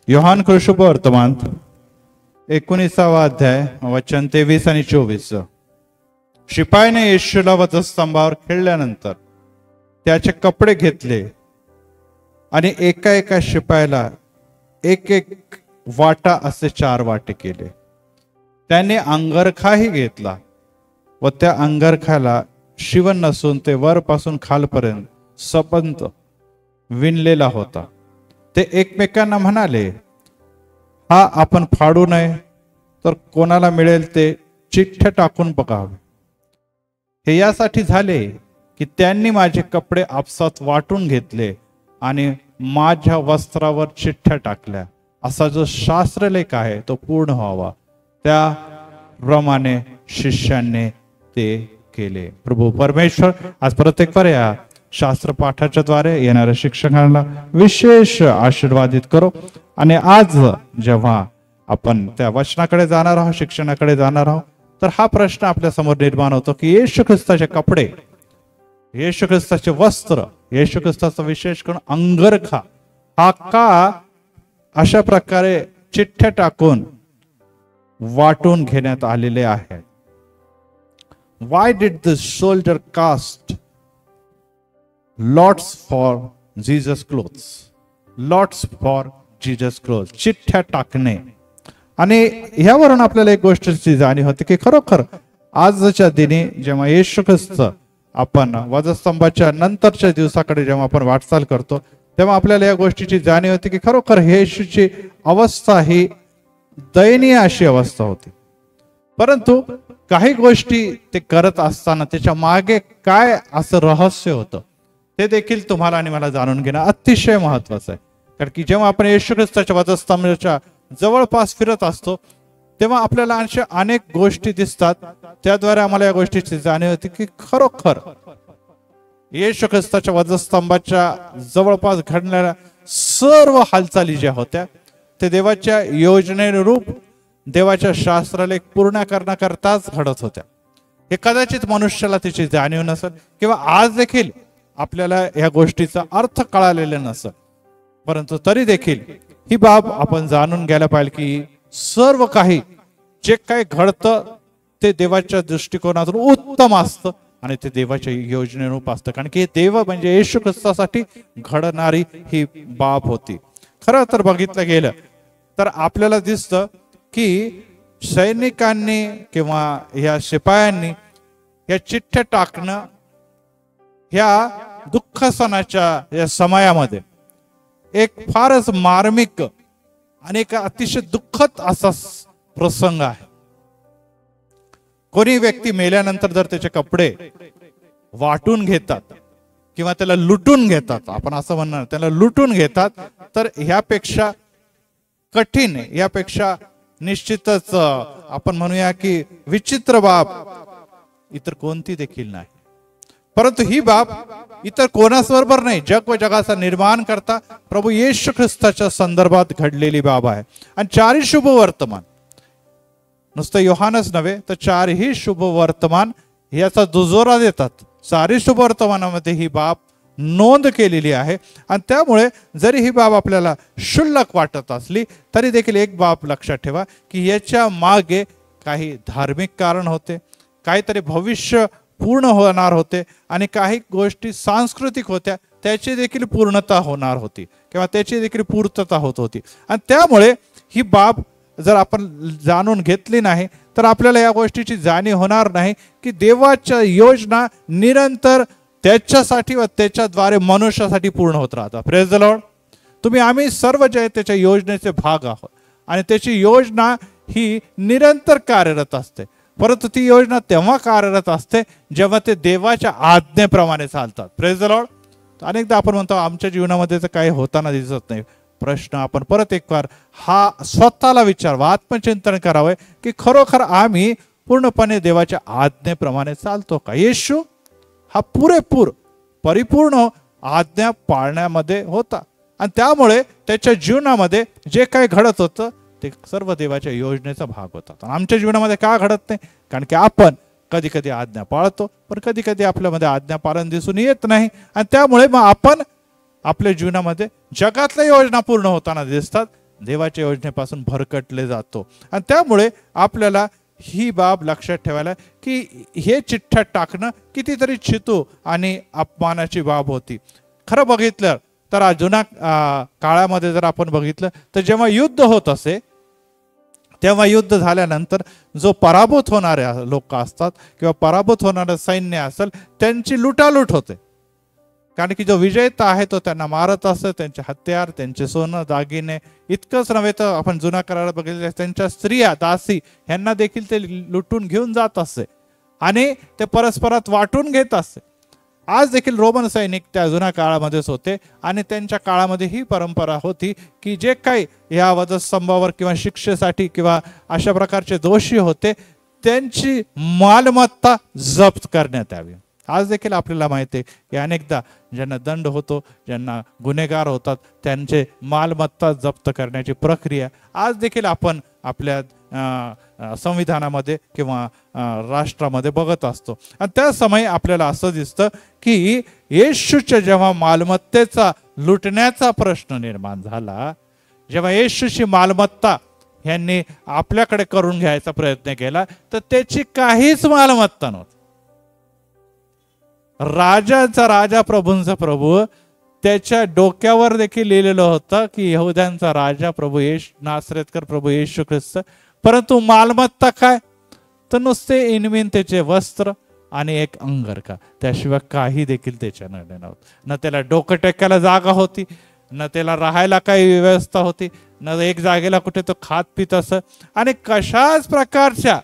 योहान शुभ वर्तमान 19वा अध्याय वचन 23 आणि 24. शिपायाने येशूला वधस्तंभावर खेळल्यानंतर त्याचे कपडे घेतले आणि एका एका शिपायाला एक एक वाटा असे 4 वाटे केले. त्याने अंगरखाही घेतला व त्या अंगरखाला शिवण नसून ते वरपासून खालपर्यंत सबंध विणलेला होता. ते एकमेकांना म्हणाले, हा आपण फाडू नये तर कोणाला मिळेल ते चिठ्ठ्या टाकून बघावे. हे यासाठी झाले की त्यांनी माझे कपडे आपसात वाटून घेतले आणि माझ्या वस्त्रावर चिठ्ठ्या टाकल्या. असा जो शास्त्रलेख आहे तो पूर्ण व्हावा, त्याप्रमाणे शिष्यांनी ते केले. प्रभू परमेश्वर आज प्रत्येक या शास्त्र पाठाच्या द्वारे येणाऱ्या शिक्षकांना विशेष आशीर्वादित करो. आणि आज जेव्हा आपण त्या वचनाकडे जाणार आहोत, शिक्षणाकडे जाणार आहोत, तर हा प्रश्न आपल्या समोर निर्माण होतो की येशू ख्रिस्ताचे कपडे, येशू ख्रिस्ताचे वस्त्र, येशू ख्रिस्ताचा विशेष करून अंगरखा हा का अशा प्रकारे चिठ्ठ्या टाकून वाटून घेण्यात आलेले आहे. Why did the soldier cast lots for Jesus clothes? Lots for Jesus clothes. चिठ्ठ्या टाकणे. आणि ह्यावरून आपल्याला एक गोष्टीची जाणीव होते की खरोखर आजच्या दिनी जेव्हा येशू ख्रिस्त आपण वधस्तंभाच्या नंतरच्या दिवसाकडे जेव्हा आपण वाटचाल करतो, तेव्हा आपल्याला या गोष्टीची जाणीव होती की खरोखर येशूची अवस्था ही दयनीय अशी अवस्था होती. परंतु काही गोष्टी ते करत असताना त्याच्या मागे काय असं रहस्य होतं ते देखील तुम्हाला आणि मला जाणून घेणं अतिशय महत्वाचं आहे. कारण की जेव्हा आपण येशू ख्रिस्ताच्या वधस्तंभाच्या जवळपास फिरत असतो तेव्हा आपल्याला अशा अनेक गोष्टी दिसतात, त्याद्वारे आम्हाला या गोष्टीची जाणीव होती की खरोखर येशू ख्रिस्ताच्या वधस्तंभाच्या जवळपास घडणाऱ्या सर्व हालचाली ज्या होत्या ते देवाच्या योजनेनुरूप देवाच्या शास्त्रलेख पूर्ण करण्याकरताच घडत होत्या. हे कदाचित मनुष्याला त्याची जाणीव नसेल किंवा आज देखील आपल्याला या गोष्टीचा अर्थ कळालेला नसेल, परंतु तरी देखील ही बाब आपण जाणून घ्यायला पाहिजे की सर्व काही जे काही घडतं ते देवाच्या दृष्टिकोनातून उत्तम असतं आणि ते देवाच्या योजनेनुरूप असतं. कारण की देव म्हणजे येशू ख्रिस्तासाठी घडणारी ही बाब होती. खरं तर बघितलं गेलं तर आपल्याला दिसतं की सैनिकांनी किंवा या शिपायांनी या चिठ्ठ्या टाकणं ह्या दुःख सणाच्या या समयामध्ये एक फारच मार्मिक आणि एक अतिशय दुःखद असा प्रसंग आहे. कोणी व्यक्ती मेल्यानंतर जर त्याचे कपडे वाटून घेतात किंवा त्याला लुटून घेतात, आपण असं म्हणणार त्याला लुटून घेतात, तर ह्यापेक्षा कठीण, यापेक्षा निश्चितच आपण म्हणूया की विचित्र बाब इतर कोणती देखील नाही. परंतु ही बाब इतर कोणाच बरोबर नाही, जग व जगाचा निर्माण करता प्रभू येशू ख्रिस्ताच्या संदर्भात घडलेली बाब आहे. आणि 4ही शुभ वर्तमान, नुसतं योहानच नव्हे तर 4ही शुभ वर्तमान याचा दुजोरा देतात. 4ही शुभ वर्तमानामध्ये ही बाब नोंद केलेली आहे. आणि त्यामुळे जरी ही बाब आपल्याला क्षुल्लक वाटत असली तरी देखील एक बाब लक्षात ठेवा की याच्या मागे काही धार्मिक कारण होते, काहीतरी भविष्य पूर्ण होणार होते आणि काही गोष्टी सांस्कृतिक होत्या त्याची देखील पूर्णता होणार होती किंवा त्याची देखील पूर्तता होत होती. आणि त्यामुळे ही बाब जर आपण जाणून घेतली नाही तर आपल्याला या गोष्टीची जाणीव होणार नाही की देवाच्या योजना निरंतर त्याच्यासाठी व त्याच्याद्वारे मनुष्यासाठी पूर्ण होत राहतात. Praise the Lord. तुम्ही आम्ही सर्व जे त्याच्या योजनेचे भाग आहोत आणि त्याची योजना ही निरंतर कार्यरत असते. परंतु ती योजना तेव्हा कार्यरत असते जेव्हा ते देवाच्या आज्ञेप्रमाणे चालतात. Praise the Lord. अनेकदा आपण म्हणतो आमच्या जीवनामध्ये तर काही होताना दिसत नाही. प्रश्न आपण परत एक वार हा स्वतःला विचारावा, आत्मचिंतन करावे की खरोखर आम्ही पूर्णपणे देवाच्या आज्ञेप्रमाणे चालतो का. येशू हा पुरेपूर परिपूर्ण आज्ञा पाळण्यामध्ये होता आणि त्यामुळे त्याच्या जीवनामध्ये जे काही घडत होतं ते सर्व देवाच्या योजनेचा भाग होता. आमच्या जीवनामध्ये का घडत नाही? कारण की आपण कधी कधी आज्ञा पाळतो पण कधी कधी आपल्यामध्ये आज्ञा पालन दिसून येत नाही आणि त्यामुळे मग आपण आपल्या जीवनामध्ये जगातल्या योजना पूर्ण होताना दिसतात देवाच्या योजनेपासून भरकटले जातो. आणि त्यामुळे आपल्याला ही बाब लक्षात ठेवायला की हे चिठ्ठ्या टाकणं कितीतरी चितू आणि अपमानाची बाब होती. खरं बघितलं तर जुन्या काळामध्ये जर आपण बघितलं तर जेव्हा युद्ध होत असे तेव्हा युद्ध झाल्यानंतर जो पराभूत होणारे लोक असतात किंवा पराभूत होणारं सैन्य असेल त्यांची लुटालूट होते. कारण की जो विजेता आहे तो त्यांना मारत असत, त्यांचे हत्यार, त्यांचे सोनं दागिने, इतकंच नव्हे तर आपण जुन्या काळात बघितलं त्यांच्या स्त्रिया दासी ह्यांना देखील ते लुटून घेऊन जात असे आणि ते परस्परात वाटून घेत असे. आज देखील रोमन सैनिक त्या जुन्या काळामध्येच होते आणि त्यांच्या काळामध्ये ही परंपरा होती की जे काही या वधस्तंभावर किंवा शिक्षेसाठी किंवा अशा प्रकारचे दोषी होते त्यांची मालमत्ता जप्त करण्यात यावी. आज देखील आपल्याला माहिती आहे की अनेकदा ज्यांना दंड होतो, ज्यांना गुन्हेगार होतात, त्यांचे मालमत्ता जप्त करण्याची प्रक्रिया आज देखील आपण आपल्या संविधानामध्ये किंवा राष्ट्रामध्ये बघत असतो. आणि त्या समय आपल्याला असं दिसतं की येशूच्या जेव्हा मालमत्तेचा लुटण्याचा प्रश्न निर्माण झाला, जेव्हा येशूची मालमत्ता यांनी आपल्याकडे करून घ्यायचा प्रयत्न केला तर त्याची काहीच मालमत्ता नव्हती. राजाचा राजा, प्रभूंचा प्रभू, त्याच्या डोक्यावर देखील लिहिलेलं होतं की यहुद्यांचा राजा प्रभू नासरेतकर प्रभू येशू ख्रिस्त. परंतु मालमत्ता काय तर नुसते इनमिन त्याचे वस्त्र आणि एक अंगरखा, त्याशिवाय काही देखील त्याच्याकडे नव्हतं. न त्याला डोकं टेकायला जागा होती, न त्याला राहायला काही व्यवस्था होती, न एक जागेला कुठे तो खात पित असं, आणि कशाच प्रकारच्या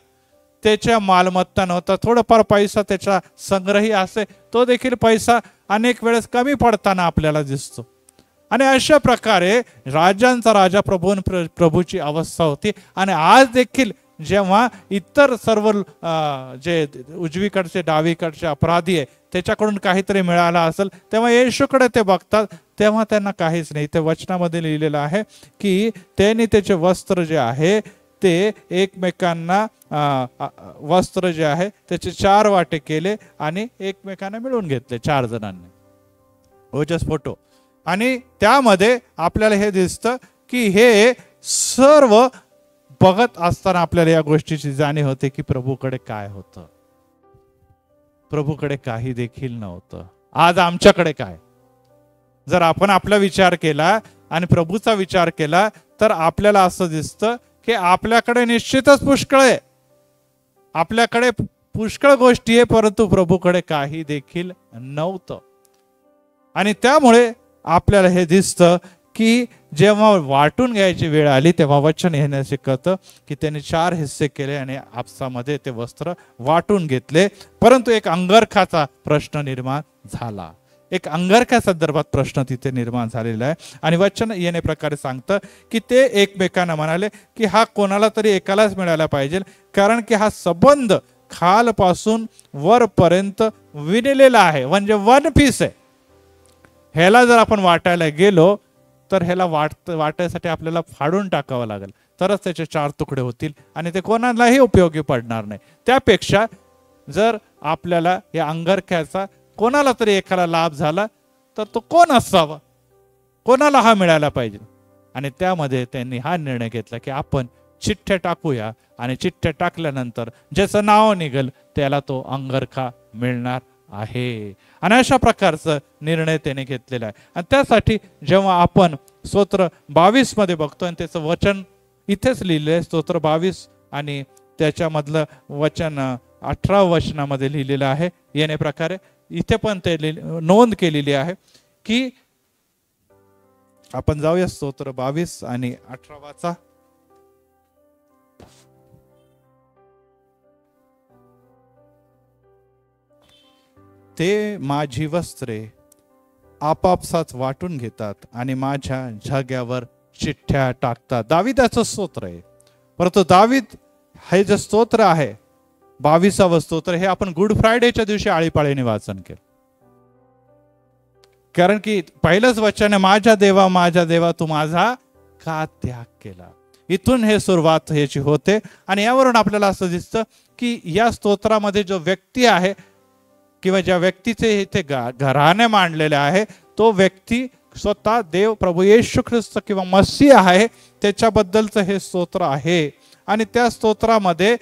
त्याच्या मालमत्ता नव्हता. थोडंफार पैसा त्याचा संग्रही असे, तो देखील पैसा अनेक वेळेस कमी पडताना आपल्याला दिसतो. आणि अशा प्रकारे राजांचा राजा प्रभूची अवस्था होती. आणि आज देखील जेव्हा इतर सर्व जे उजवीकडचे डावीकडचे अपराधी आहे त्याच्याकडून काहीतरी मिळालं असेल तेव्हा येशूकडे ते बघतात, तेव्हा त्यांना काहीच नाही. ते वचनामध्ये लिहिलेलं आहे की त्यांनी त्याचे वस्त्र जे आहे ते एकमेकांना वस्त्र जे आहे त्याचे 4 वाटे केले आणि एकमेकांना मिळून घेतले 4 जणांनी. ओजस फोटो. आणि त्यामध्ये आपल्याला हे दिसतं की हे सर्व बघत असताना आपल्याला या गोष्टीची जाणीव होते की प्रभूकडे काय होतं. प्रभूकडे काही देखील नव्हतं. आज आमच्याकडे काय? जर आपण आपला विचार केला आणि प्रभूचा विचार केला तर आपल्याला असं दिसतं की आपल्याकडे निश्चितच पुष्कळ आहे, आपल्याकडे पुष्कळ गोष्टी आहे, परंतु प्रभूकडे काही देखील नव्हतं. आणि त्यामुळे आपल्याला हे दिसतं की जेव्हा वाटून घ्यायची वेळ आली तेव्हा वचन येण्यास शिकवतं की त्यांनी 4 हिस्से केले आणि आपसामध्ये ते वस्त्र वाटून घेतले. परंतु एक अंगरखाचा प्रश्न निर्माण झाला. एक अंगरख्या संदर्भात प्रश्न तिथे निर्माण झालेला आहे. आणि वचन येणे प्रकारे सांगतं की ते एकमेकांना म्हणाले की हा कोणाला तरी एकालाच मिळाला पाहिजे, कारण की हा संबंध खालपासून वरपर्यंत विणलेला आहे, म्हणजे 1 पीस आहे. ह्याला जर आपण वाटायला गेलो तर ह्याला वाटायसाठी आपल्याला फाडून टाकावं लागेल, तरच त्याचे 4 तुकडे होतील आणि ते कोणालाही उपयोगी पडणार नाही. त्यापेक्षा जर आपल्याला या अंगरख्याचा कोणाला तरी एकाला लाभ झाला तर तो कोण असावा, कोणाला हा मिळायला पाहिजे. आणि त्यामध्ये त्यांनी हा निर्णय घेतला की आपण चिठ्ठ्या टाकूया आणि चिठ्ठ्या टाकल्यानंतर ज्याचं नाव निघेल त्याला तो अंगरखा मिळणार आहे. आणि अशा प्रकारचा निर्णय त्याने घेतलेला आहे. आणि त्यासाठी जेव्हा आपण स्तोत्र 22 मध्ये बघतो आणि त्याचं वचन इथेच लिहिलेलं आहे, स्तोत्र 22 आणि त्याच्यामधलं वचन 18 वचनामध्ये लिहिलेलं आहे. येणे प्रकारे इथे पण ते नोंद केलेली आहे की आपण जाऊया स्तोत्र 22 आणि 18 ते माझी वस्त्रे आपापसात वाटून घेतात आणि माझ्या झग्यावर चिठ्ठ्या टाकतात. दाविदाचं स्तोत्र आहे. परंतु दावीद हे जे स्तोत्र आहे 22वा स्तोत्र हे आपण गुड फ्रायडेच्या दिवशी आळीपाळीने वाचन केलं. कारण की पहिलंच वचन आहे माझ्या देवा तू माझा का त्याग केला. इथून हे सुरुवात ह्याची होते. आणि यावरून आपल्याला असं दिसतं की या स्तोत्रामध्ये जो व्यक्ती आहे किंवा ज्या व्यक्तीचे इथे घराणे मांडलेले आहे तो व्यक्ती स्वतः देव प्रभू येशू ख्रिस्त किंवा मसीह आहे त्याच्याबद्दलचं हे स्तोत्र आहे. आणि त्या स्तोत्रामध्ये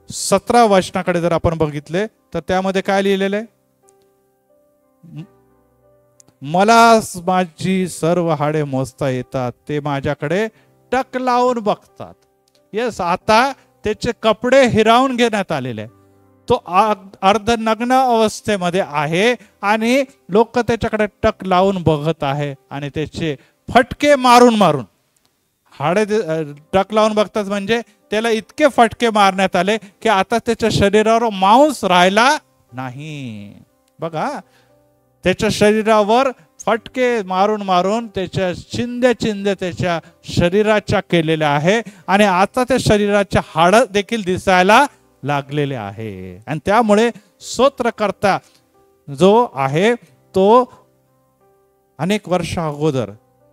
17 वचनाकडे जर आपण बघितले तर त्यामध्ये काय लिहिलेलं आहे? मला माझी सर्व हाडे मोजता येतात, ते माझ्याकडे टक लावून बघतात. येस, आता त्याचे कपडे हिरावून घेण्यात आलेले आहे. तो अर्धनग्न अवस्थेमध्ये आहे आणि लोक त्याच्याकडे टक लावून बघत आहे आणि त्याचे फटके मारून मारून हाडे टक लावून बघतात. म्हणजे त्याला इतके फटके मारण्यात आले की आता त्याच्या शरीरावर मांस राहिला नाही. बघा, त्याच्या शरीरावर फटके मारून मारून त्याच्या चिंध्या त्याच्या शरीराच्या केलेल्या आहे आणि आता त्या शरीराच्या हाड देखील दिसायला लागलेले आहे. आणि त्यामुळे स्तोत्रकर्ता जो आहे तो अनेक वर्ष अगोदर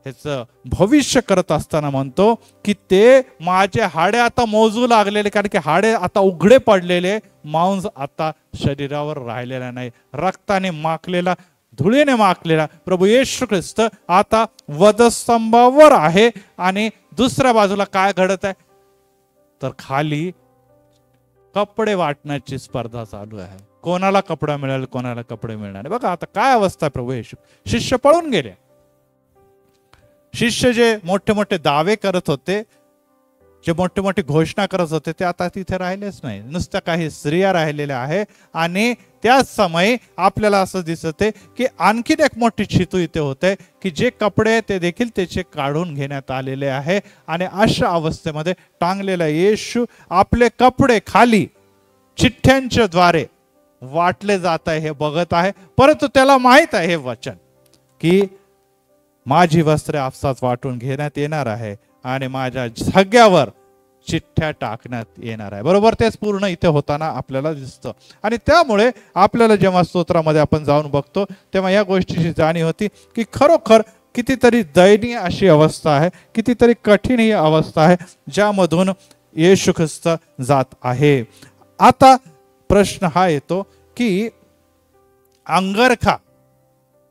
ह्याचं भविष्य करत असताना म्हणतो की ते माझे हाडे आता मोजू लागलेले, कारण की हाडे आता उघडे पडलेले, मांस आता शरीरावर राहिलेला नाही. रक्ताने माखलेला, धुळीने माखलेला प्रभू येशू ख्रिस्त आता वधस्तंभावर आहे. आणि दुसऱ्या बाजूला काय घडत आहे तर खाली कपडे वाटण्याची स्पर्धा चालू आहे. कोणाला कपडा मिळेल, कोणाला कपडे मिळणार. बघा आता काय अवस्था आहे प्रभू येशू. शिष्य पळून गेले. शिष्य जे मोठे मोठे दावे करत होते, जे मोठे मोठे घोषणा करत होते, ते आता तिथे राहिलेच नाही. नुसत्या काही स्त्रिया राहिलेल्या आहे. आणि त्याच समयी आपल्याला असं दिसते की आणखीन एक मोठी चितू इथे होते की जे कपडे ते देखील त्याचे काढून घेण्यात आलेले आहे. आणि अशा अवस्थेमध्ये टांगलेला येशू आपले कपडे खाली चिठ्ठ्यांच्या द्वारे वाटले जात आहे हे बघत आहे. परंतु त्याला माहित आहे हे वचन की माझी वस्त्रे आपसात वाटून घेण्यात येणार आहे आणि माझ्या झग्यावर चिठ्ठ्या टाकण्यात येणार आहे. बरोबर, तेच पूर्ण इथे होताना आपल्याला दिसतं. आणि त्यामुळे आपल्याला जेव्हा स्तोत्रामध्ये आपण जाऊन बघतो तेव्हा या गोष्टीची जाणीव होती की खरोखर कितीतरी दयनीय अशी अवस्था आहे, कितीतरी कठीण ही अवस्था आहे ज्यामधून येशू ख्रिस्त जात आहे. आता प्रश्न हा येतो की अंगरखा,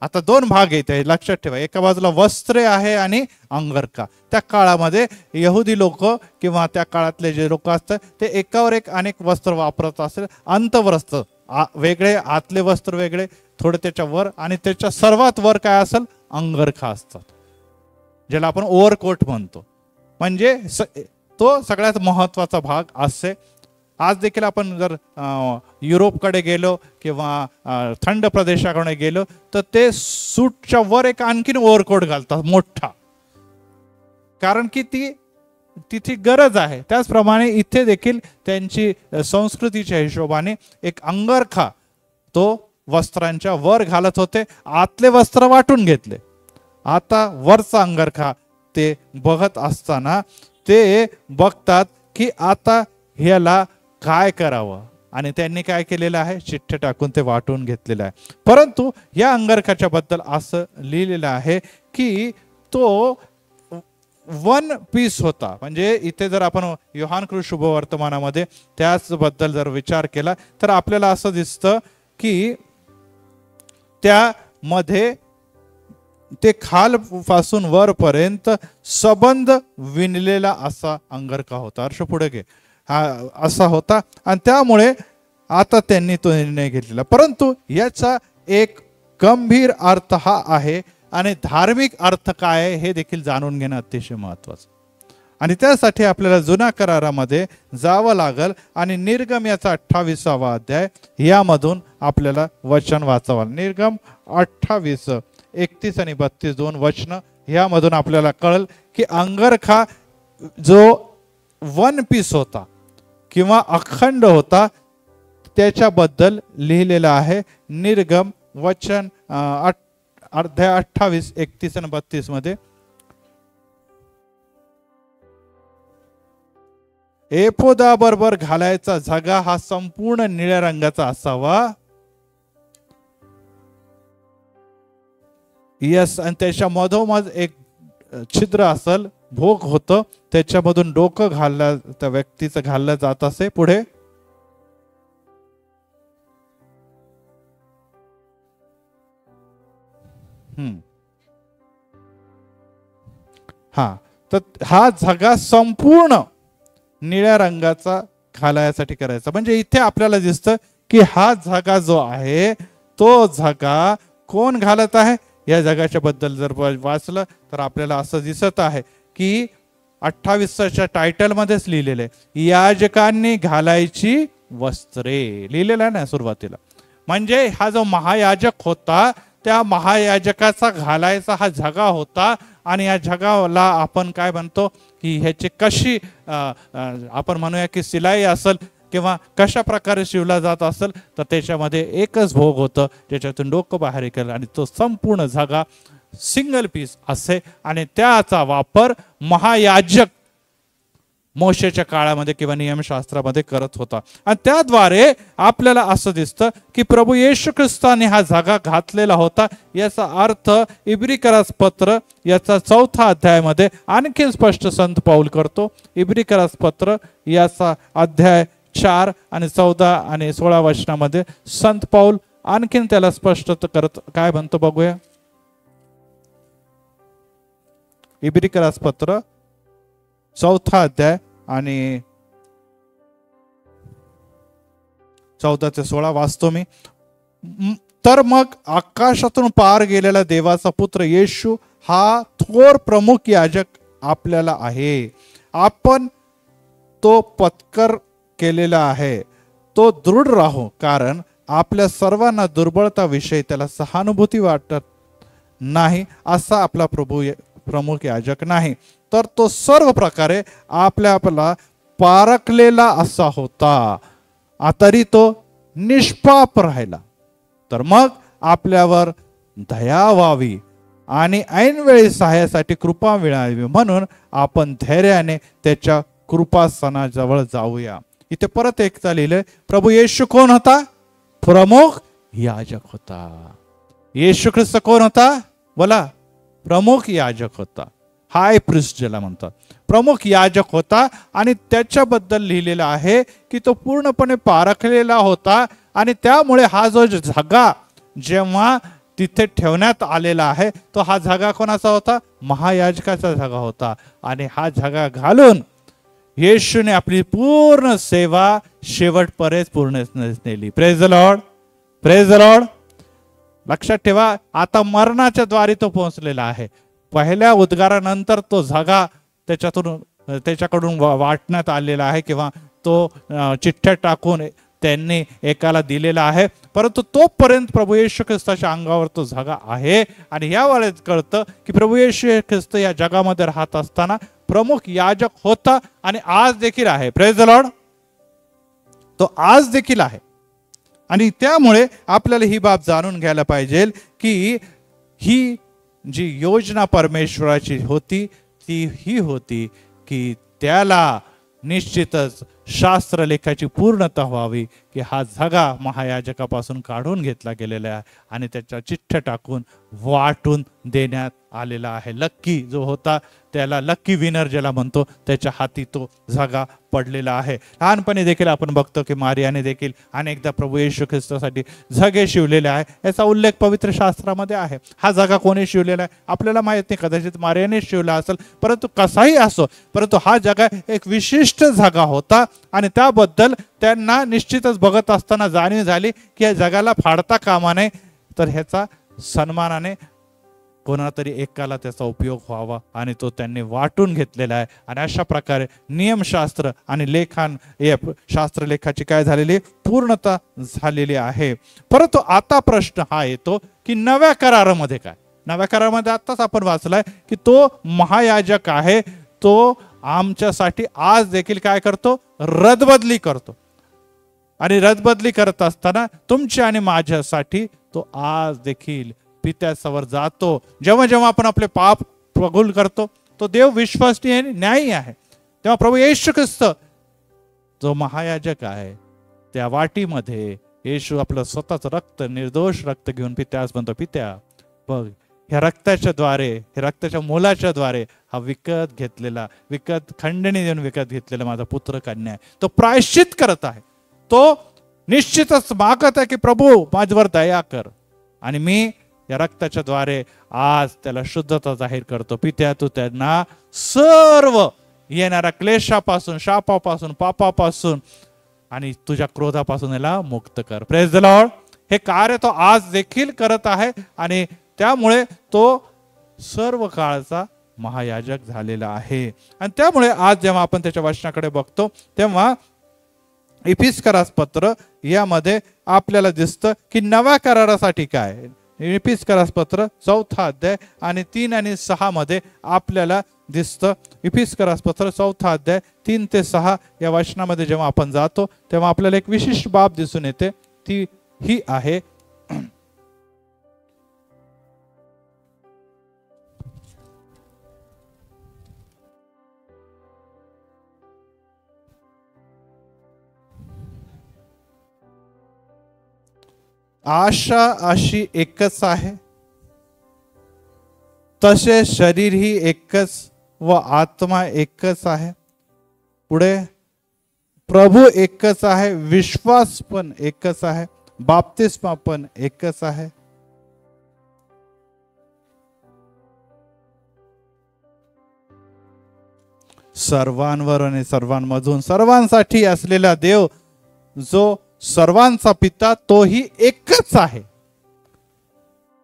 आता दोन भाग येते लक्षात ठेवा. एका बाजूला वस्त्रे आहे आणि अंगरखा. त्या काळामध्ये यहुदी लोक किंवा त्या काळातले जे लोक असतात ते एकावर एक अनेक वस्त्र वापरत असेल. अंतवस्त्र वेगळे, आतले वस्त्र वेगळे, थोडे त्याच्या वर, आणि त्याच्या सर्वात वर काय असेल अंगरखा असतात, ज्याला आपण ओव्हरकोट म्हणतो. म्हणजे तो सगळ्यात महत्वाचा भाग असे. आज देखील आपण जर युरोपकडे गेलो किंवा थंड प्रदेशाकडे गेलो तर ते सूटच्या वर एक आणखीन ओव्हरकोट घालतात मोठा, कारण की तिथे गरज आहे. त्याचप्रमाणे इथे देखील त्यांची संस्कृतीच्या हिशोबाने एक अंगरखा तो वस्त्रांच्या वर घालत होते. आतले वस्त्र वाटून घेतले. आता वरचा अंगरखा ते बघत असताना ते बघतात की आता ह्याला काय करावं, आणि त्यांनी काय केलेलं आहे, चिठ्ठ्या टाकून ते वाटून घेतलेलं आहे. परंतु या अंगरखाच्या बद्दल असं लिहिलेलं आहे की तो वन पीस होता. म्हणजे इथे जर आपण योहान कृष्ण शुभवर्तमानामध्ये त्याचबद्दल जर विचार केला तर आपल्याला असं दिसतं की त्यामध्ये ते खालपासून वरपर्यंत सबंध विणलेला असा अंगरखा होता. अर्श पुढे घे. हा असा होता. आणि त्यामुळे आता त्यांनी तो निर्णय घेतलेला. परंतु याचा एक गंभीर अर्थ हा आहे आणि धार्मिक अर्थ काय आहे हे देखील जाणून घेणं अतिशय महत्वाचं. आणि त्यासाठी आपल्याला जुन्या करारामध्ये जावं लागल आणि निर्गम याचा 28वा अध्याय यामधून आपल्याला वचन वाचावं. निर्गम 28 31 आणि 32 दोन वचन यामधून आपल्याला कळल की अंगरखा जो वन पीस होता किंवा अखंड होता त्याच्याबद्दल लिहिलेलं आहे. निर्गम वचन अध्याय 28 31 आणि 32 मध्ये एपोदा बरोबर घालायचा झगा हा संपूर्ण निळ्या रंगाचा असावा. यस, आणि त्याच्या मधोमध एक छिद्र असेल, भोग होतं, त्याच्यामधून डोकं घाललं, त्या व्यक्तीचं घाललं जात असे. पुढे तर हा झगा संपूर्ण निळ्या रंगाचा घालायसाठी करायचा. म्हणजे इथे आपल्याला दिसतं की हा झगा जो आहे तो झगा कोण घालत आहे. या झगाच्या बद्दल जर वाचलं तर आपल्याला असं दिसत आहे की 28च्या टायटल मध्येच लिहिलेले याजकांनी घालायची वस्त्रे लिहिलेलं आहे ना सुरुवातीला. म्हणजे हा जो महायाजक होता त्या महायाजकाचा घालायचा हा झगा होता. आणि या झगाला आपण काय म्हणतो की ह्याची कशी आपण म्हणूया की सिलाई असेल किंवा कशा प्रकारे शिवला जात असेल तर त्याच्यामध्ये एकच भोग होतं ज्याच्यातून डोकं बाहेर केलं आणि तो संपूर्ण झगा सिंगल पीस असे. आणि त्याचा वापर महायाजक मोशेच्या काळामध्ये किंवा नियमशास्त्रामध्ये करत होता. आणि त्याद्वारे आपल्याला असं दिसतं की प्रभू येशू ख्रिस्ताने हा झगा घातलेला होता. याचा अर्थ इब्रिकरास पत्र याचा 4 अध्यायामध्ये आणखी स्पष्ट संत पाऊल करतो. इब्रिकरास पत्र याचा अध्याय 4 आणि 14 आणि 16 वचनामध्ये संत पाऊल आणखीन त्याला स्पष्ट करत काय म्हणतो बघूया. इब्रिकरास पत्र 4 अध्याय आणि 14 ते 16 वाचतो मी. तर मग आकाशातून पार गेलेला देवाचा पुत्र येशू हा थोर प्रमुख याजक आपल्याला आहे. आपण तो पत्कर केलेला आहे. तो दृढ राहू कारण आपल्या सर्वांना दुर्बळता विषयी त्याला सहानुभूती वाटत नाही असा आपला प्रमुख याजक नाही. तर तो सर्व प्रकारे आपल्याला पारखलेला असा होता तरी तो निष्पाप राहिला. तर मग आपल्यावर दया व्हावी आणि ऐनवेळी सहाय्यासाठी कृपा मिळावी म्हणून आपण धैर्याने त्याच्या कृपासनाजवळ जाऊया. इथे परत एकदा लिहिलंय प्रभू येशू कोण होता. प्रमुख याजक होता. येशू ख्रिस्त कोण होता बोला. प्रमुख याजक होता. हाय प्रिस्ट ज्याला म्हणतात प्रमुख याजक होता. आणि त्याच्याबद्दल लिहिलेलं आहे की तो पूर्णपणे पारखलेला होता. आणि त्यामुळे हा जो झगा जेव्हा तिथे ठेवण्यात आलेला आहे तो हा झगा कोणाचा होता. महायाजकाचा झगा होता. आणि हा झगा घालून येशूने आपली पूर्ण सेवा शेवटपर्यंत पूर्ण नेली. Praise the Lord. Praise the Lord. लक्षात ठेवा आता मरणाच्या द्वारी तो पोहोचलेला आहे. पहिल्या उद्गारानंतर तो झगा त्याच्याकडून वाटण्यात आलेला आहे किंवा तो चिठ्ठ्या टाकून त्यांनी एकाला दिलेला आहे. परंतु तोपर्यंत प्रभू येशू ख्रिस्ताच्या अंगावर तो झगा आहे. आणि या वेळेस कळतं की प्रभू येशू ख्रिस्त या जगामध्ये राहत असताना प्रमुख याजक होता आणि आज देखील आहे. Praise the Lord. तो आज देखील आहे. आणि त्यामुळे आपल्याला ही बाब जाणून घ्यायला पाहिजे की ही जी योजना परमेश्वराची होती ती ही होती की त्याला निश्चितच शास्त्रलेखाची पूर्णता व्हावी की हा झगा महायाजकापासून काढून घेतला गेलेला आहे आणि त्याच्या चिठ्ठ्या टाकून वाटून देण्यात आलेला आहे. लक्की जो होता त्याला लक्की विनर ज्याला म्हणतो त्याच्या हाती तो झगा पडलेला आहे. लहानपणी देखील आपण बघतो की मारियाने देखील अनेकदा प्रभू येशू ख्रिस्तासाठी झगे शिवलेले आहे. याचा उल्लेख पवित्र शास्त्रामध्ये आहे. हा झगा कोणी शिवलेला आहे आपल्याला माहित नाही. कदाचित मारियाने शिवला असेल. परंतु कसाही असो परंतु हा झगा एक विशिष्ट झगा होता. आणि त्याबद्दल त्यांना निश्चितच बघत असताना जाणीव झाली की या जगाला फाडता कामा नये तर ह्याचा सन्मानाने कोणा तरी एकाला त्याचा उपयोग व्हावा आणि तो त्यांनी वाटून घेतलेला आहे. आणि अशा प्रकारे नियमशास्त्र आणि शास्त्रलेखाची काय झालेली पूर्णता झालेली आहे. परंतु आता प्रश्न हा येतो की नव्या करारामध्ये काय. नव्या करारामध्ये आताच आपण वाचलाय की तो महायाजक आहे. तो आमच्यासाठी आज देखील काय करतो रदबदली करतो. आणि रदबदली करत असताना तुमच्या आणि माझ्यासाठी तो आज देखील पित्यासमोर जातो. जेव्हा जेव्हा आपण आपले पाप कबूल करतो तो देव विश्वासनीय न्यायी आहे. तेव्हा प्रभू येशू ख्रिस्त जो महायाजक आहे त्या वाटीमध्ये येशू आपलं स्वतःच रक्त निर्दोष रक्त घेऊन पित्यास म्हणतो पित्या बघ ह्या रक्ताच्या द्वारे हे रक्ताच्या मोलाच्या द्वारे हा विकत खंडणी देऊन विकत घेतलेला माझा पुत्र कन्या आहे. तो प्रायश्चित करत आहे. तो निश्चितच मागत आहे की प्रभू माझ्यावर दया कर आणि मी या रक्ताच्या द्वारे आज त्याला शुद्धता जाहीर करतो. पित्या तू त्यांना सर्व येणाऱ्या क्लेशापासून, शापापासून, पापापासून आणि तुझ्या क्रोधापासून याला मुक्त कर. Praise the Lord. हे कार्य तो आज देखील करत आहे आणि त्यामुळे तो सर्व काळचा महायाजक झालेला आहे. आणि त्यामुळे आज जेव्हा आपण त्याच्या वचनाकडे बघतो तेव्हा इफिस्करास पत्र यामध्ये आपल्याला दिसतं की नव्या करारासाठी काय. इफिस्करास पत्र 4 अध्याय आणि 3 आणि 6 मध्ये आपल्याला दिसतं. इफिस्करास पत्र 4 अध्याय 3 ते 6 या वचनामध्ये जेव्हा आपण जातो तेव्हा आपल्याला एक विशिष्ट बाब दिसून येते. ती ही आहे आशा अशी एकच आहे, तसे शरीर ही एकच व आत्मा एकच आहे. पुढे प्रभू एकच आहे, विश्वास पण एकच आहे, बाप्तिस्मा पण एकच आहे. सर्वांवर आणि सर्वांमधून सर्वांसाठी असलेला देव जो सर्वांचा पिता तोही एकच आहे.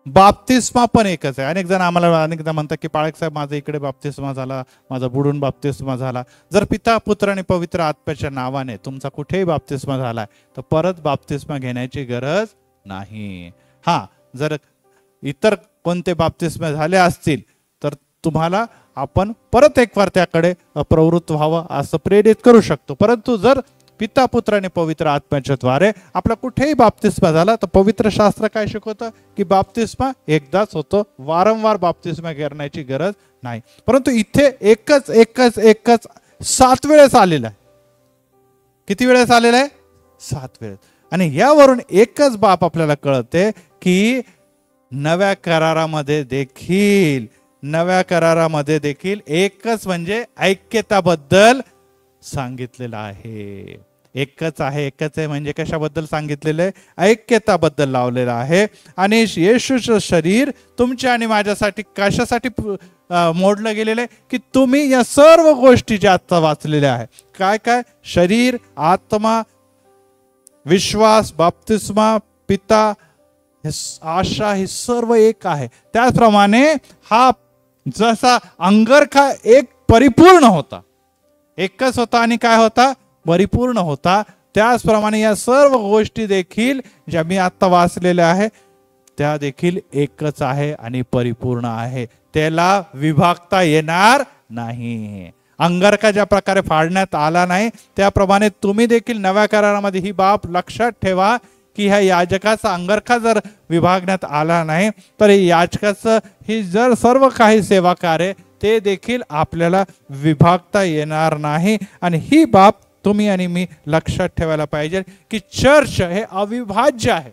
बाप्तिस्मा पण एकच आहे. अनेक जण आम्हाला अनेकदा म्हणतात की पाळक साहेब माझा इकडे बाप्तिस्मा झाला, माझा बुडून बाप्तिस्मा झाला. जर पिता पुत्र आणि पवित्र आत्म्याच्या नावाने तुमचा कुठेही बाप्तिस्मा झालाय तर परत बाप्तिस्मा घेण्याची गरज नाही. हा, जर इतर कोणते बाप्तिस्मे झाले असतील तर तुम्हाला आपण परत एक वार त्याकडे प्रवृत्त व्हावं असं प्रेरित करू शकतो. परंतु जर पिता पुत्र आणि पवित्र आत्म्याच्या द्वारे आपला कुठेही बाप्तिस्मा झाला तर पवित्र शास्त्र काय शिकवतं की बाप्तिस्मा एकदाच होतो, वारंवार बाप्तिस्मा करण्याची गरज नाही. परंतु इथे एकच एकच एकच 7 वेळेस आलेला आहे. किती वेळेस आलेला आहे? 7 वेळेस. आणि यावरून एकच बाब आपल्याला कळते की नव्या करारामध्ये देखील एकच म्हणजे ऐक्यताबद्दल सांगितलेलं आहे. एकच आहे म्हणजे कशाबद्दल सांगितलेलं आहे? ऐक्यताबद्दल लावलेलं आहे. आणि येशूचं शरीर तुमच्या आणि माझ्यासाठी कशासाठी मोडलं गेलेलं आहे की तुम्ही या सर्व गोष्टी ज्या आता वाचलेल्या आहे, काय काय, शरीर, आत्मा, विश्वास, बाप्तिस्मा, पिता, आशा, ही सर्व एक आहे. त्याचप्रमाणे हा जसा अंगरखा एक परिपूर्ण होता, एकच होता आणि काय होता? परिपूर्ण होता. त्याचप्रमाणे या सर्व गोष्टी देखील ज्या मी आता वाचलेल्या आहे त्या देखील एकच आहे आणि परिपूर्ण आहे. त्याला विभागता येणार नाही. अंगरखा ज्या प्रकारे फाडण्यात आला नाही त्याप्रमाणे तुम्ही देखील नव्या करारामध्ये ही बाब लक्षात ठेवा की ह्या याजकाचा अंगरखा जर विभागण्यात आला नाही तर याजकाचं ही जर सर्व काही सेवा कार्य ते देखील आपल्याला विभागता येणार नाही. आणि ही बाब तुम्ही आणि मी लक्षात ठेवायला पाहिजे की चर्च हे अविभाज्य आहे.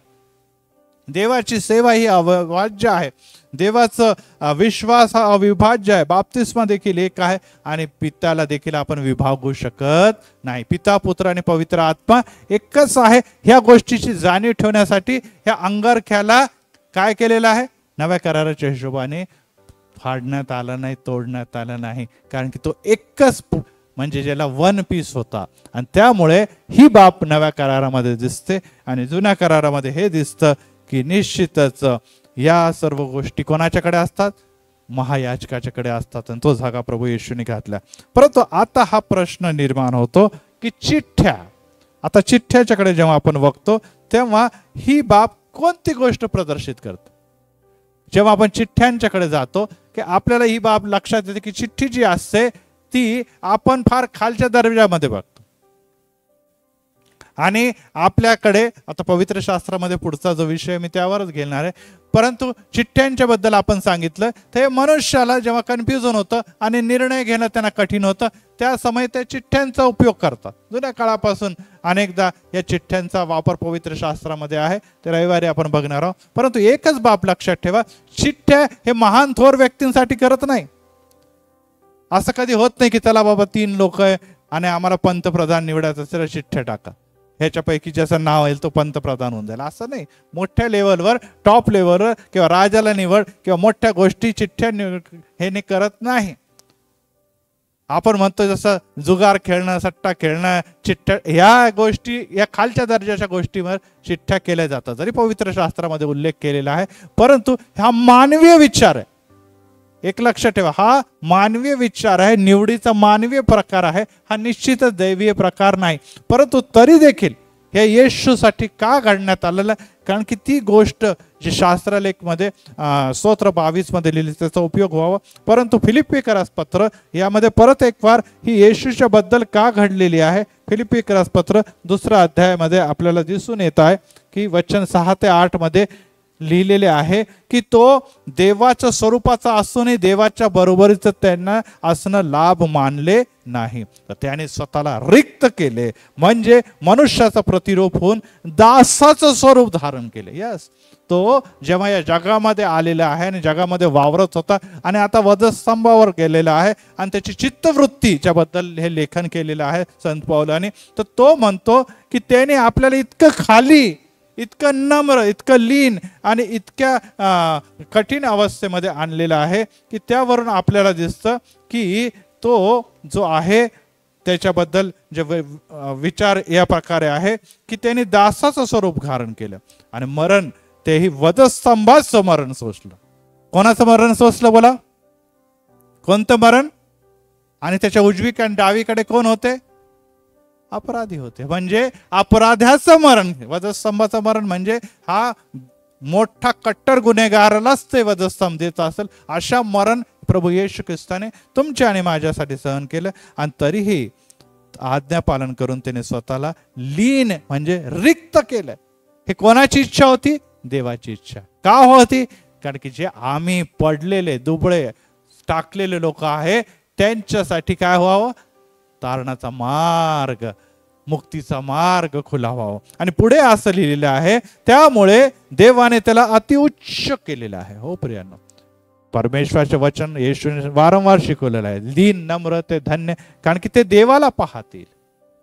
देवाची सेवा ही अविभाज्य आहे. देवाचा विश्वास हा अविभाज्य आहे. बाप्तिस्मा देखील एक आहे आणि पित्याला देखील आपण विभागू शकत नाही. पिता, पुत्र आणि पवित्र आत्मा एकच आहे. ह्या गोष्टीची जाणीव ठेवण्यासाठी ह्या अंगरख्याला काय केलेलं आहे? नव्या कराराच्या हिशोबाने फाडण्यात आलं नाही, तोडण्यात आलं नाही, कारण की तो एकच म्हणजे ज्याला 1 पीस होता. आणि त्यामुळे ही बाब नव्या करारामध्ये दिसते. आणि जुन्या करारामध्ये हे दिसतं की निश्चितच या सर्व गोष्टी कोणाच्याकडे असतात? महायाजकाच्याकडे असतात. आणि तो जागा प्रभू येशूने घातला. परंतु आता हा प्रश्न निर्माण होतो की चिठ्ठ्या, आता चिठ्ठ्याच्याकडे जेव्हा आपण बघतो तेव्हा ही बाब कोणती गोष्ट प्रदर्शित करते? जेव्हा आपण चिठ्ठ्यांच्याकडे जातो की आपल्याला ही बाब लक्षात येते की चिठ्ठी जी असते ती आपण फार खालच्या दर्जामध्ये बघतो. आणि आपल्याकडे आता पवित्र शास्त्रामध्ये पुढचा जो विषय मी त्यावरच घेणार आहे. परंतु चिठ्ठ्यांच्या बद्दल आपण सांगितलं ते मनुष्याला जेव्हा कन्फ्युजन होतं आणि निर्णय घेणं त्यांना कठीण होतं त्या समय त्या चिठ्ठ्यांचा उपयोग करतात. जुन्या काळापासून अनेकदा या चिठ्ठ्यांचा वापर पवित्र शास्त्रामध्ये आहे. ते रविवारी आपण बघणार आहोत. परंतु एकच बाब लक्षात ठेवा, चिठ्ठ्या हे महान थोर व्यक्तींसाठी करत नाही. असं कधी होत नाही की चला बाबा 3 लोक आहे आणि आम्हाला पंतप्रधान निवडायचं असेल चिठ्ठ्या टाका. ह्याच्यापैकी ज्याचं नाव येईल तो पंतप्रधान होऊन जाईल, असं नाही. मोठ्या लेवलवर, टॉप लेवलवर किंवा राजाला निवड किंवा मोठ्या गोष्टी चिठ्ठ्या हे नाही करत नाही. आपण म्हणतो जसं जुगार खेळणं, सट्टा खेळणं, चिठ्ठ्या, ह्या गोष्टी या खालच्या दर्जाच्या गोष्टीवर चिठ्ठ्या केल्या जातात, जरी पवित्र शास्त्रामध्ये उल्लेख केलेला आहे. परंतु हा मानवीय विचार आहे. एक लक्षात ठेवा, हा मानवीय विचार आहे, निवडीचा मानवीय प्रकार आहे, हा निश्चितच दैवीय प्रकार नाही. परंतु तरी देखील हे येशूसाठी का घडण्यात आलेलं आहे? कारण की ती गोष्ट जी शास्त्रलेखमध्ये स्तोत्र 22 मध्ये लिहिली त्याचा उपयोग व्हावा. परंतु फिलिप्पीकरास पत्र यामध्ये परत एक वार ही येशूच्या बद्दल का घडलेली आहे. फिलिप्पीकरास पत्र 2 अध्यायामध्ये आपल्याला दिसून येत आहे की वचन 6 ते 8 मध्ये लिहिलेले आहे की तो देवाच्या स्वरूपाचा असूनही देवाच्या बरोबरीचं त्यांना असणं लाभ मानले नाही, तर त्याने स्वतःला रिक्त केले, म्हणजे मनुष्याचा प्रतिरूप होऊन दासाचं स्वरूप धारण केले. यस, तो जेव्हा या जगामध्ये आलेला आहे आणि जगामध्ये वावरत होता आणि आता वधस्तंभावर गेलेला आहे आणि त्याची चित्तवृत्ती ज्याबद्दल हे लेखन केलेलं आहे संत पौलाने, तर तो म्हणतो की त्याने आपल्याला इतकं खाली, इतकं नम्र, इतकं लीन आणि इतक्या कठीण अवस्थेमध्ये आणलेलं आहे की त्यावरून आपल्याला दिसतं की तो जो आहे त्याच्याबद्दल जे विचार या प्रकारे आहे की त्याने दासाचं स्वरूप धारण केलं आणि मरण, तेही वधस्तंभाचं मरण सोसलं. कोणाचं मरण सोसलं बोला? कोणतं मरण? आणि त्याच्या उजवीकडे आणि डावीकडे कोण होते? अपराधी होते. म्हणजे अपराध्याचं मरण, वधस्तंभाचं मरण म्हणजे हा मोठा कट्टर गुन्हेगारालाच ते वधस्तंभ देत असेल, अशा मरण प्रभू येशू ख्रिस्ताने तुमच्या आणि माझ्यासाठी सहन केलं. आणि तरीही आज्ञा पालन करून त्याने स्वतःला लीन म्हणजे रिक्त केलं. हे कोणाची इच्छा होती? देवाची इच्छा. का होती? कारण की जे आम्ही पडलेले, दुबळे, टाकलेले लोक आहे त्यांच्यासाठी काय व्हावं? तारणाचा मार्ग, मुक्तीचा मार्ग खुला व्हावा. आणि पुढे असं लिहिलेलं आहे, त्यामुळे देवाने त्याला अतिउच्च केलेलं आहे. हो प्रियांनो, परमेश्वराचे वचन येशूने वारंवार शिकवलेलं आहे, लीन, नम्र ते धन्य, कारण की ते देवाला पाहतील.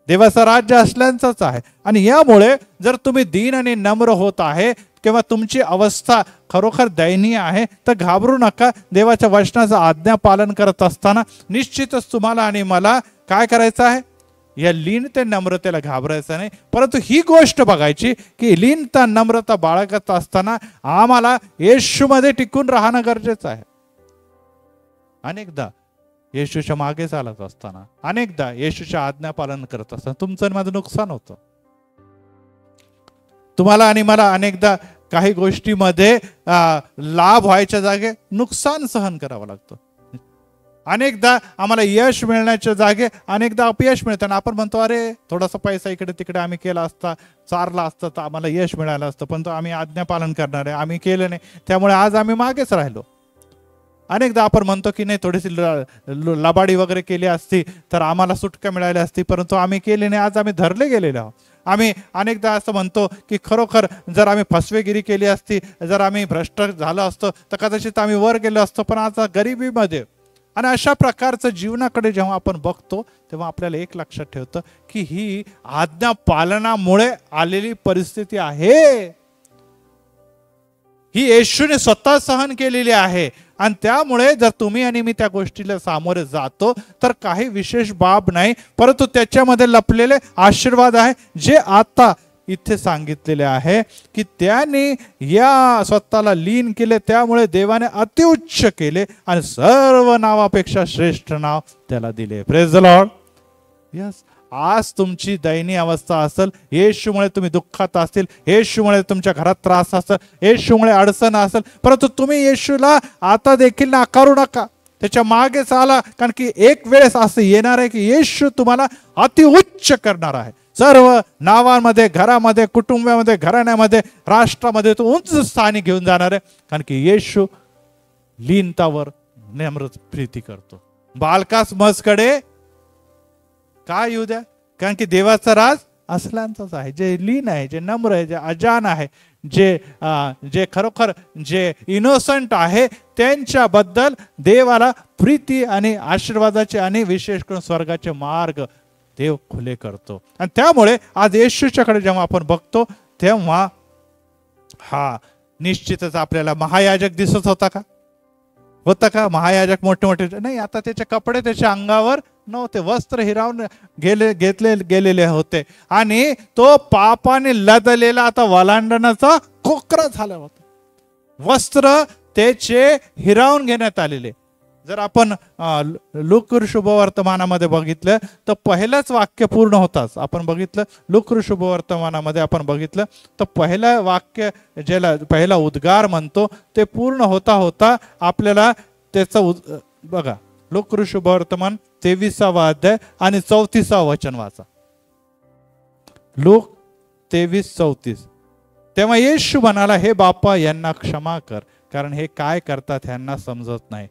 देवाचं राज्य असल्याचंच आहे. आणि यामुळे जर तुम्ही दीन आणि नम्र होत आहे किंवा तुमची अवस्था खरोखर दयनीय आहे तर घाबरू नका. देवाच्या वचनाचं आज्ञा पालन करत असताना निश्चितच तुम्हाला आणि मला काय करायचं आहे? या लीनते नम्रतेला घाबरायचं नाही, परंतु ही गोष्ट बघायची की लीनता नम्रता बाळगत असताना आम्हाला येशूमध्ये टिकून राहणं गरजेचं आहे. अनेकदा येशूच्या मागे चालत असताना, अनेकदा येशूच्या आज्ञा पालन करत असताना तुमचं माझं नुकसान होतं. तुम्हाला आणि मला अनेकदा काही गोष्टीमध्ये लाभ व्हायच्या जागे नुकसान सहन करावं लागतं. अनेकदा आम्हाला यश मिळण्याच्या जागे अनेकदा अपयश मिळतं. आपण म्हणतो अरे थोडासा पैसा इकडे तिकडे आम्ही केला असता, चारला असतं तर आम्हाला यश मिळालं असतं, पण तो आम्ही आज्ञा पालन करणार आहे, आम्ही केलं नाही, त्यामुळे आज आम्ही मागेच राहिलो. अनेकदा आपण म्हणतो की नाही थोडीशी लबाडी वगैरे केली असती तर आम्हाला सुटका मिळाली असती, परंतु आम्ही केली नाही, आज आम्ही धरले गेलेले आहोत. आम्ही अनेकदा असं म्हणतो की खरोखर जर आम्ही फसवेगिरी केली असती, जर आम्ही भ्रष्ट झालो असतो तर कदाचित आम्ही वर गेलो असतो, पण आता गरिबीमध्ये. आणि अशा प्रकारचं जीवनाकडे जेव्हा आपण बघतो तेव्हा आपल्याला एक लक्षात ठेवतं की ही आज्ञा पालनामुळे आलेली परिस्थिती आहे. ही येशूने स्वतः सहन केलेली आहे. आणि त्यामुळे जर तुम्ही आणि मी त्या गोष्टीला सामोरे जातो तर काही विशेष बाब नाही, परंतु त्याच्यामध्ये लपलेले आशीर्वाद आहे जे आता इथे सांगितलेले आहे की त्याने या स्वतःला लीन केले, त्यामुळे देवाने अतिउच्च केले आणि सर्व नावापेक्षा श्रेष्ठ नाव त्याला दिले. Praise the Lord. यस, आज तुमची दयनीय अवस्था असेल, येशूमुळे तुम्ही दुःखात असतील, येशूमुळे तुमच्या घरात त्रास असेल, येशूमुळे अडचण असेल, परंतु तुम्ही येशूला आता देखील नाकारू नका, त्याच्या मागे चाला. कारण की एक वेळेस असं येणार आहे की येशू तुम्हाला अतिउच्च करणार आहे. सर्व नावांमध्ये, घरामध्ये, कुटुंबामध्ये, घराण्यामध्ये, राष्ट्रामध्ये तो उंच स्थानी घेऊन जाणार आहे. कारण की येशू लीनतावर नम्र प्रीती करतो. बालकास मजकडे काय येऊ द्या, कारण की देवाचा राज असल्यांचाच आहे. जे लीन आहे, जे नम्र आहे, जे अजान आहे, जे खरोखर जे इनोसंट आहे, त्यांच्याबद्दल देवाला प्रीती आणि आशीर्वादाचे आणि विशेष करून स्वर्गाचे मार्ग देव खुले करतो. आणि त्यामुळे आज येशूच्याकडे जेव्हा आपण बघतो तेव्हा हा निश्चितच आपल्याला महायाजक दिसत होता का? महायाजक मोठे मोठे नाही, आता त्याचे कपडे त्याच्या अंगावर नव्हते, वस्त्र हिरावून गेलेले होते आणि तो पापाने लदलेला आता वलांडणाचा कोकरा झाला होता. वस्त्र त्याचे हिरावून घेण्यात आलेले. जर आपण लूका शुभवर्तमानामध्ये बघितलं तर पहिलंच वाक्य पूर्ण होताच. आपण बघितलं लूका शुभवर्तमानामध्ये आपण बघितलं तर पहिलं वाक्य ज्याला पहिला उद्गार म्हणतो ते पूर्ण होता होता आपल्याला त्याचं बघा, लूका शुभवर्तमान 23वा अध्याय आणि 34वा वचन वाचा. लूक 23:34. तेव्हा येशू म्हणाला, हे बापा यांना क्षमा कर, कारण हे काय करतात ह्यांना समजत नाही.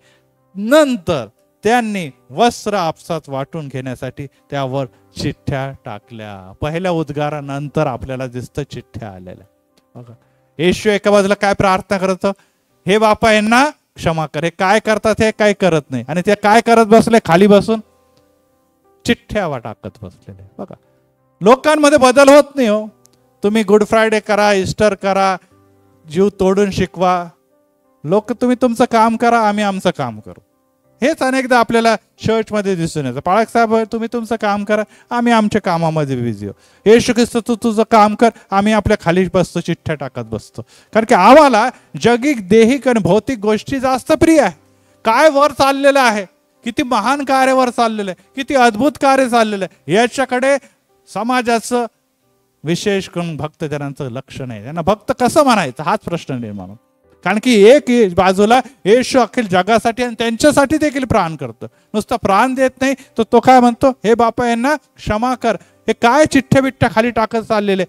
नंतर त्यांनी वस्त्र आपसात वाटून घेण्यासाठी त्यावर चिठ्ठ्या टाकल्या. पहिल्या उद्गारानंतर आपल्याला दिसतं चिठ्ठ्या आलेल्या. बघा, येशू एका बाजूला काय प्रार्थना करतो, हे बापा यांना क्षमा कर. हे काय करतात हे काय करत नाही. आणि ते काय करत बसले, खाली बसून चिठ्ठ्या टाकत बसलेले. बघा, लोकांमध्ये बदल होत नाही हो. तुम्ही गुड फ्रायडे करा, ईस्टर करा, जीव तोडून शिकवा, लोक तुम्ही तुमचं काम करा, आम्ही आमचं काम करू. हेच अनेकदा आपल्याला चर्चमध्ये दिसून येतं. पाळक साहेब तुम्ही तुमचं काम करा, आम्ही आमच्या कामामध्ये बिझी हो. येशू ख्रिस्त तू तुझं काम कर, आम्ही आपल्या खाली बसतो, चिठ्ठ्या टाकत बसतो. कारण की आम्हाला जगिक देहिक आणि भौतिक गोष्टी जास्त प्रिय आहे. काय वर चाललेलं आहे, किती महान कार्य वर चाललेलं आहे, किती अद्भुत कार्य चाललेलं आहे, याच्याकडे समाजाचं विशेष करून भक्तजनांचं लक्ष नाही. त्यांना भक्त कसं म्हणायचं हाच प्रश्न निर्माण होतो. कारण की एक बाजूला येशू अखिल जगासाठी आणि त्यांच्यासाठी देखील प्राण करतो. नुसतं प्राण देत नाही तर तो काय म्हणतो, हे बापा यांना क्षमा कर. हे काय चिठ्ठ्या बिठ्ठ्या खाली टाकत चाललेले,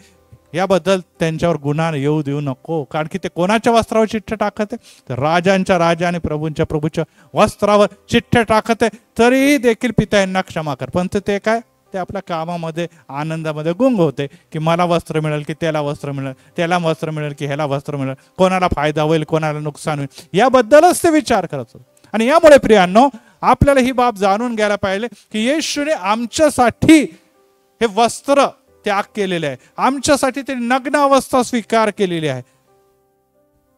याबद्दल त्यांच्यावर गुन्हा येऊ देऊ नको. कारण की ते कोणाच्या वस्त्रावर चिठ्ठ्या टाकत आहे, तर राजांच्या राजा आणि प्रभूंच्या प्रभूच्या वस्त्रावर चिठ्ठ्या टाकत आहे. तरीही देखील पिता यांना क्षमा कर. पण ते काय, ते आपल्या कामामध्ये आनंदामध्ये गुंग होते की मला वस्त्र मिळेल की त्याला वस्त्र मिळेल, त्याला वस्त्र मिळेल की ह्याला वस्त्र मिळेल, कोणाला फायदा होईल कोणाला नुकसान होईल, याबद्दलच ते विचार करत होते. आणि यामुळे प्रियांनो, आपल्याला ही बाब जाणून घ्यायला पाहिजे की येशूने आमच्यासाठी हे वस्त्र त्याग केलेले आहे, आमच्यासाठी ते नग्न अवस्था स्वीकार केलेली आहे,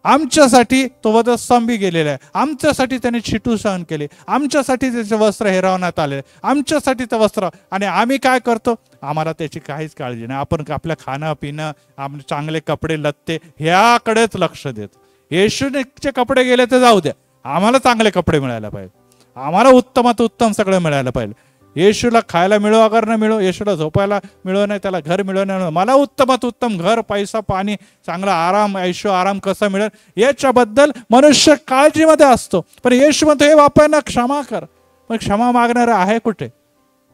आमच्यासाठी तो वधस्तंभी गेलेला आहे, आमच्यासाठी त्याने चिटू सहन केले, आमच्यासाठी त्याचे वस्त्र हिरावण्यात आले, आमच्यासाठी ते वस्त्र. आणि आम्ही काय करतो, आम्हाला त्याची काहीच काळजी नाही. आपण आपल्या खाणं पिणं, आपले चांगले कपडे लत्ते ह्याकडेच लक्ष देतो. येशूचे कपडे गेले तर जाऊ द्या, आम्हाला चांगले कपडे मिळायला पाहिजे, आम्हाला उत्तमात उत्तम सगळं मिळायला पाहिजे. येशूला खायला मिळो अगर न मिळो, येशूला झोपायला मिळो नाही, त्याला घर मिळो नाही, मला उत्तमात उत्तम घर, पैसा, पाणी, चांगला आराम, ऐशो आराम कसा मिळेल याच्याबद्दल मनुष्य काळजीमध्ये असतो. पण येशू म्हणतो, हे बापांना क्षमा कर. पण क्षमा मागणारे आहे कुठे?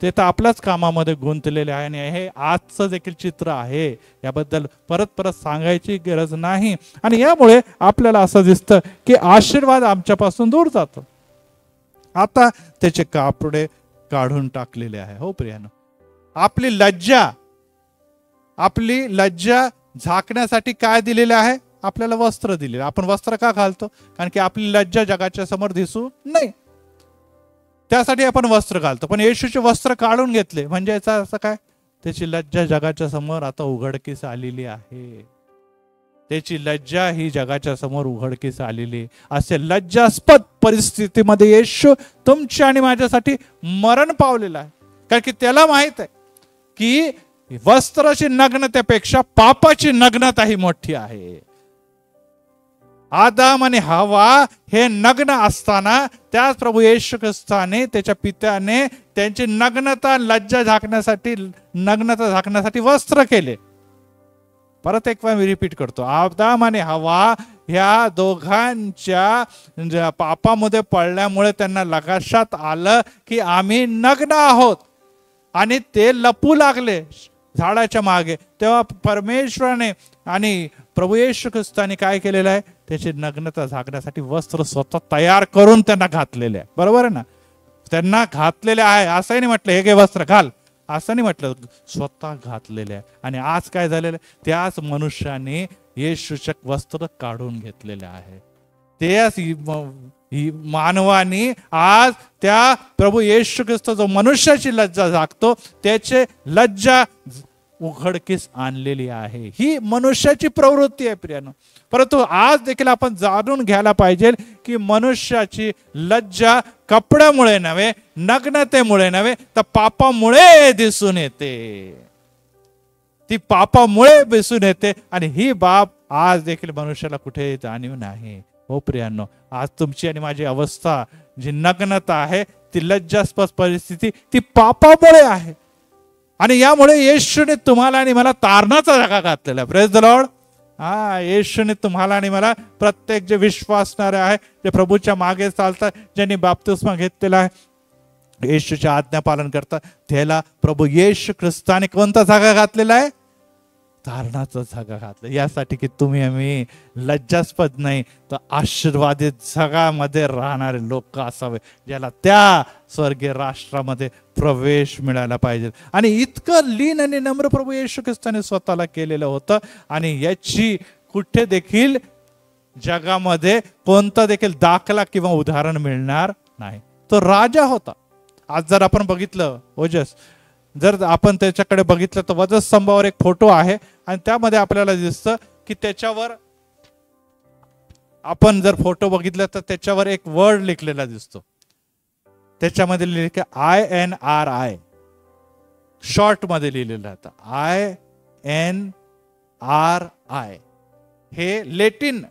ते तर आपल्याच कामामध्ये गुंतलेले आहे. आणि हे आजचं देखील चित्र आहे, याबद्दल परत परत सांगायची गरज नाही. आणि यामुळे आपल्याला असं दिसतं की आशीर्वाद आमच्यापासून दूर जातो. आता त्याचे कापडे काढून टाकलेले आहे. हो प्रियानो, आपली लज्जा झाकण्यासाठी काय दिलेले आहे, आपल्याला वस्त्र दिलेले. आपण वस्त्र का घालतो? कारण की आपली लज्जा जगाच्या समोर दिसू नाही, त्यासाठी आपण वस्त्र घालतो. पण येशूचे वस्त्र काढून घेतले म्हणजे याचा असं काय, त्याची लज्जा जगाच्या समोर आता उघडकीस आलेली आहे. त्याची लज्जा ही जगाच्या समोर उघडकीस आलेली. असे लज्जास्पद परिस्थितीमध्ये येशू तुमच्या आणि माझ्यासाठी मरण पावलेला आहे. कारण की त्याला माहित आहे की वस्त्राची नग्नतेपेक्षा पापाची नग्नता ही मोठी आहे. आदाम आणि हवा हे नग्न असताना त्याच प्रभू येशू ख्रिस्ताने त्याच्या पित्याने त्यांची नग्नता झाकण्यासाठी वस्त्र केले. परत एक वेळा मी रिपीट करतो, आदाम आणि हवा ह्या दोघांच्या पापामध्ये पडल्यामुळे त्यांना लक्षात आलं की आम्ही नग्न आहोत आणि ते लपू लागले झाडाच्या मागे. तेव्हा परमेश्वराने आणि प्रभू येशू ख्रिस्ताने काय केलेलं आहे, त्याची नग्नता झाकण्यासाठी वस्त्र स्वतः तयार करून त्यांना घातलेले आहे. बरोबर आहे ना? त्यांना घातलेले आहे. असंही नाही म्हटलं हे घे वस्त्र घाल, असं नाही म्हटलं, स्वतः घातलेले आहे. आणि आज काय झालेलं आहे, त्याच मनुष्याने येशूचे वस्त्र काढून घेतलेले आहे. त्याच ही मानवानी आज त्या प्रभू येशू ख्रिस्त जो मनुष्याची लज्जा झाकतो त्याचे लज्जा उघडकीस आणलेली आहे. ही मनुष्याची प्रवृत्ती आहे प्रियानो. परंतु आज देखील आपण जाणून घ्यायला पाहिजे की मनुष्याची लज्जा कपड्यामुळे नव्हे, नग्नतेमुळे नव्हे, तर पापामुळे दिसून येते. ती पापामुळे दिसून येते आणि ही बाब आज देखील मनुष्याला कुठे जाणीव नाही. हो प्रियांनो, आज तुमची आणि माझी अवस्था जी नग्नता आहे, ती लज्जास्पद परिस्थिती, ती पापामुळे आहे. आणि यामुळे येशूने तुम्हाला आणि मला तारणाचा जागा घातलेला. Praise the Lord. येशूने तुम्हाला आणि मला, प्रत्येक जे विश्वासणारे आहे, जे प्रभूच्या मागे चालतात, ज्यांनी बाप्तिस्मा घेतलेला आहे, येशूच्या आज्ञा पालन करतात, त्याला प्रभू येशू ख्रिस्ताने कोणता जागा घातलेला आहे? तारणाचा जागा घातला. यासाठी की तुम्ही आम्ही लज्जास्पद नाही तर आशीर्वादित जगामध्ये राहणारे लोक असावे, ज्याला त्या स्वर्गीय राष्ट्रामध्ये प्रवेश मिळायला पाहिजे. आणि इतकं लीन आणि नम्र प्रभू येशू ख्रिस्ताने स्वतःला केलेलं होतं. आणि याची कुठे देखील जगामध्ये कोणता देखील दाखला किंवा उदाहरण मिळणार नाही. तो राजा होता. आज जर आपण बघितलं ओजस, जर आपण त्याच्याकडे बघितलं तर वधस्तंभावर एक फोटो आहे आणि त्यामध्ये आपल्याला दिसतं की त्याच्यावर, आपण जर फोटो बघितला तर त्याच्यावर एक वर्ड लिखलेला दिसतो. त्याच्यामध्ये लिहिलं INRI, शॉर्ट मध्ये लिहिलेलं होतं INRI. हे लेटिन